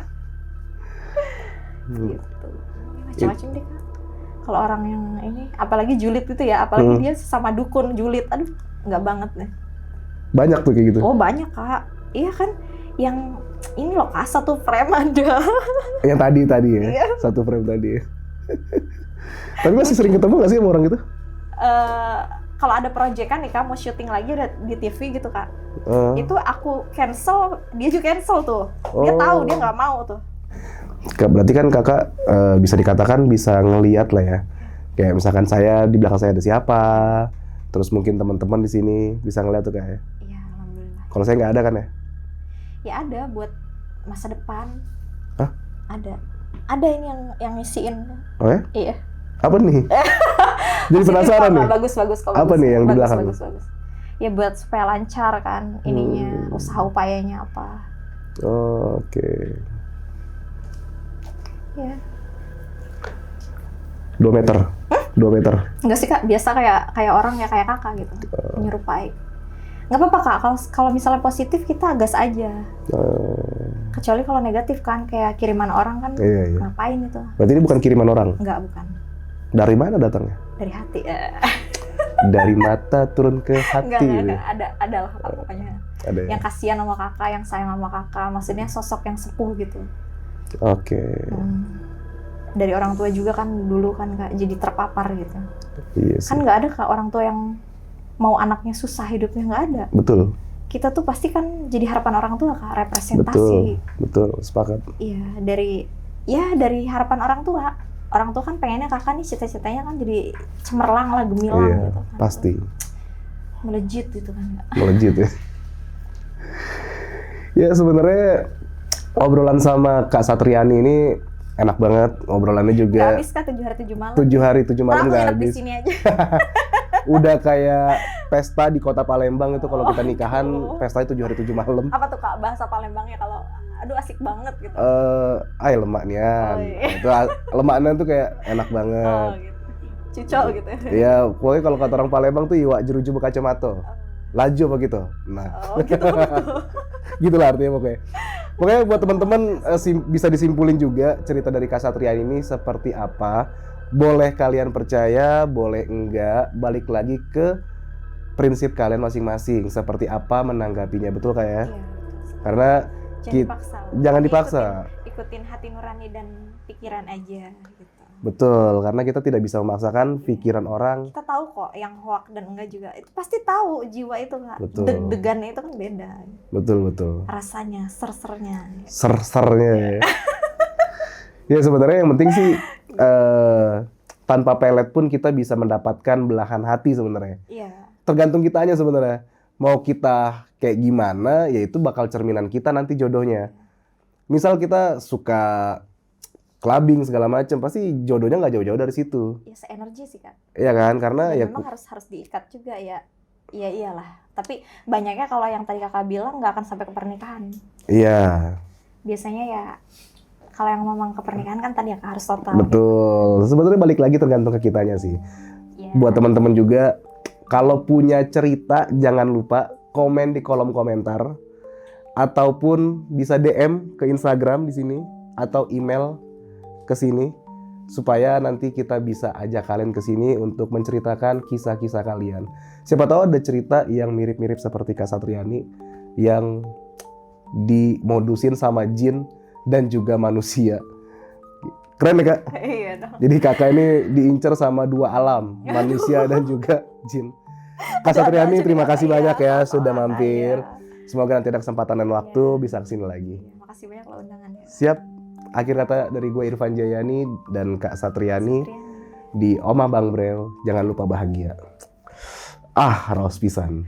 Gitu. Macam-macam deh Kak. Kalau orang yang ini, apalagi julid itu ya, apalagi dia sama dukun julid, aduh nggak banget deh. Banyak tuh kayak gitu. Oh banyak Kak, iya kan, yang ini loh Kak, satu frame ada. Yang tadi ya, iya. Satu frame tadi. Tapi masih sering ketemu nggak sih sama orang gitu? Kalau ada proyekan nih Kak, mau syuting lagi ada di TV gitu Kak, itu aku cancel, dia juga cancel tuh. Dia tahu, dia nggak mau tuh. Berarti kan kakak bisa dikatakan bisa ngelihat lah ya. Kayak misalkan saya di belakang saya ada siapa, terus mungkin teman-teman di sini bisa ngeliat tuh kayak. Iya, alhamdulillah. Kalau saya nggak ada kan ya? Ya ada buat masa depan. Hah? Ada ini yang ngisiin. Oh ya? Iya. Apa nih? Jadi penasaran nih. Bagus. Apa nih yang di belakang? Bagus. Ya buat supaya lancar kan ininya, usaha upayanya apa. Oh, oke. Ya. 2 meter. 2 meter. Enggak sih Kak, biasa kayak orang ya, kayak kakak gitu. Menyerupai. Nggak apa-apa Kak, kalau misalnya positif kita gas aja. Kecuali kalau negatif kan, kayak kiriman orang kan, iya. Ngapain itu? Berarti ini bukan kiriman orang? Enggak, bukan. Dari mana datangnya? Dari hati. Dari mata turun ke hati. Enggak. Ada lah Kak, pokoknya. Ada ya? Yang kasihan sama kakak, yang sayang sama kakak. Maksudnya sosok yang sepuh gitu. Oke. Dari orang tua juga kan dulu kan Kak, jadi terpapar gitu. Iya sih. Kan nggak ada Kak orang tua yang mau anaknya susah hidupnya, nggak ada. Betul. Kita tuh pasti kan jadi harapan orang tua Kak, representasi. Betul, sepakat. Iya, dari harapan orang tua. Orang tua kan pengennya kakak nih cita-citanya kan jadi cemerlang lah, gemilang gitu kan. Pasti. Melejit gitu kan. Melejit ya. Ya sebenarnya obrolan sama Kak Satriani ini enak banget, obrolannya juga. Gak habis Kak, 7 hari 7 malam. 7 hari 7 malam nggak habis. Di sini aja. Udah kayak pesta di kota Palembang itu kalau kita nikahan, pestanya 7 hari 7 malam. Apa tuh Kak bahasa Palembangnya kalau aduh asik banget gitu. Lemaknya. Itu lemaknya tuh kayak enak banget. Gitu. Cucok gitu. Iya, pokoknya kalau kata orang Palembang tuh iwak jeruju bekacamato. Laju apa gitu. Nah. Gitu. Gitu lah artinya pokoknya. Pokoknya buat teman-teman bisa disimpulin juga cerita dari Kak Satriani ini seperti apa. Boleh kalian percaya, boleh enggak, balik lagi ke prinsip kalian masing-masing. Seperti apa menanggapinya, betul Kak ya? Iya. Karena jangan dipaksa. Ikutin hati nurani dan pikiran aja gitu. Betul, karena kita tidak bisa memaksakan pikiran orang. Kita tahu kok yang hoak dan enggak juga. Itu pasti tahu jiwa itu Kak. Betul. Deg-degannya itu kan beda. Betul. Rasanya, ser-sernya. Ser-sernya ya. Ya sebenarnya yang penting sih tanpa pelet pun kita bisa mendapatkan belahan hati sebenarnya. Iya. Tergantung kitanya sebenarnya. Mau kita kayak gimana, ya itu bakal cerminan kita nanti jodohnya. Misal kita suka clubbing segala macam, pasti jodohnya nggak jauh-jauh dari situ. Ya seenergi sih Kak. Iya kan, karena dan ya memang harus diikat juga ya. Iya iyalah. Tapi banyaknya kalau yang tadi Kakak bilang nggak akan sampai ke pernikahan. Iya. Biasanya ya kalau yang memang ke pernikahan kan tadi ya harus total. Betul. Sebetulnya balik lagi tergantung ke kitanya sih. Ya. Buat teman-teman juga, kalau punya cerita jangan lupa komen di kolom komentar ataupun bisa DM ke Instagram di sini atau email ke sini supaya nanti kita bisa ajak kalian ke sini untuk menceritakan kisah-kisah kalian. Siapa tahu ada cerita yang mirip-mirip seperti Kak Satriani yang dimodusin sama jin dan juga manusia. Keren ya Kak? Iya dong. Jadi kakak ini diincar sama 2 alam, manusia dan juga jin. Kak Satriani terima kasih banyak ya sudah mampir. Semoga nanti ada kesempatan dan waktu bisa kesini lagi. makasih banyak loh undangannya. Siap. Akhir kata dari gue Irfan Jayani dan Kak Satriani di Omah Bang Breo. Jangan lupa bahagia. Raos pisan.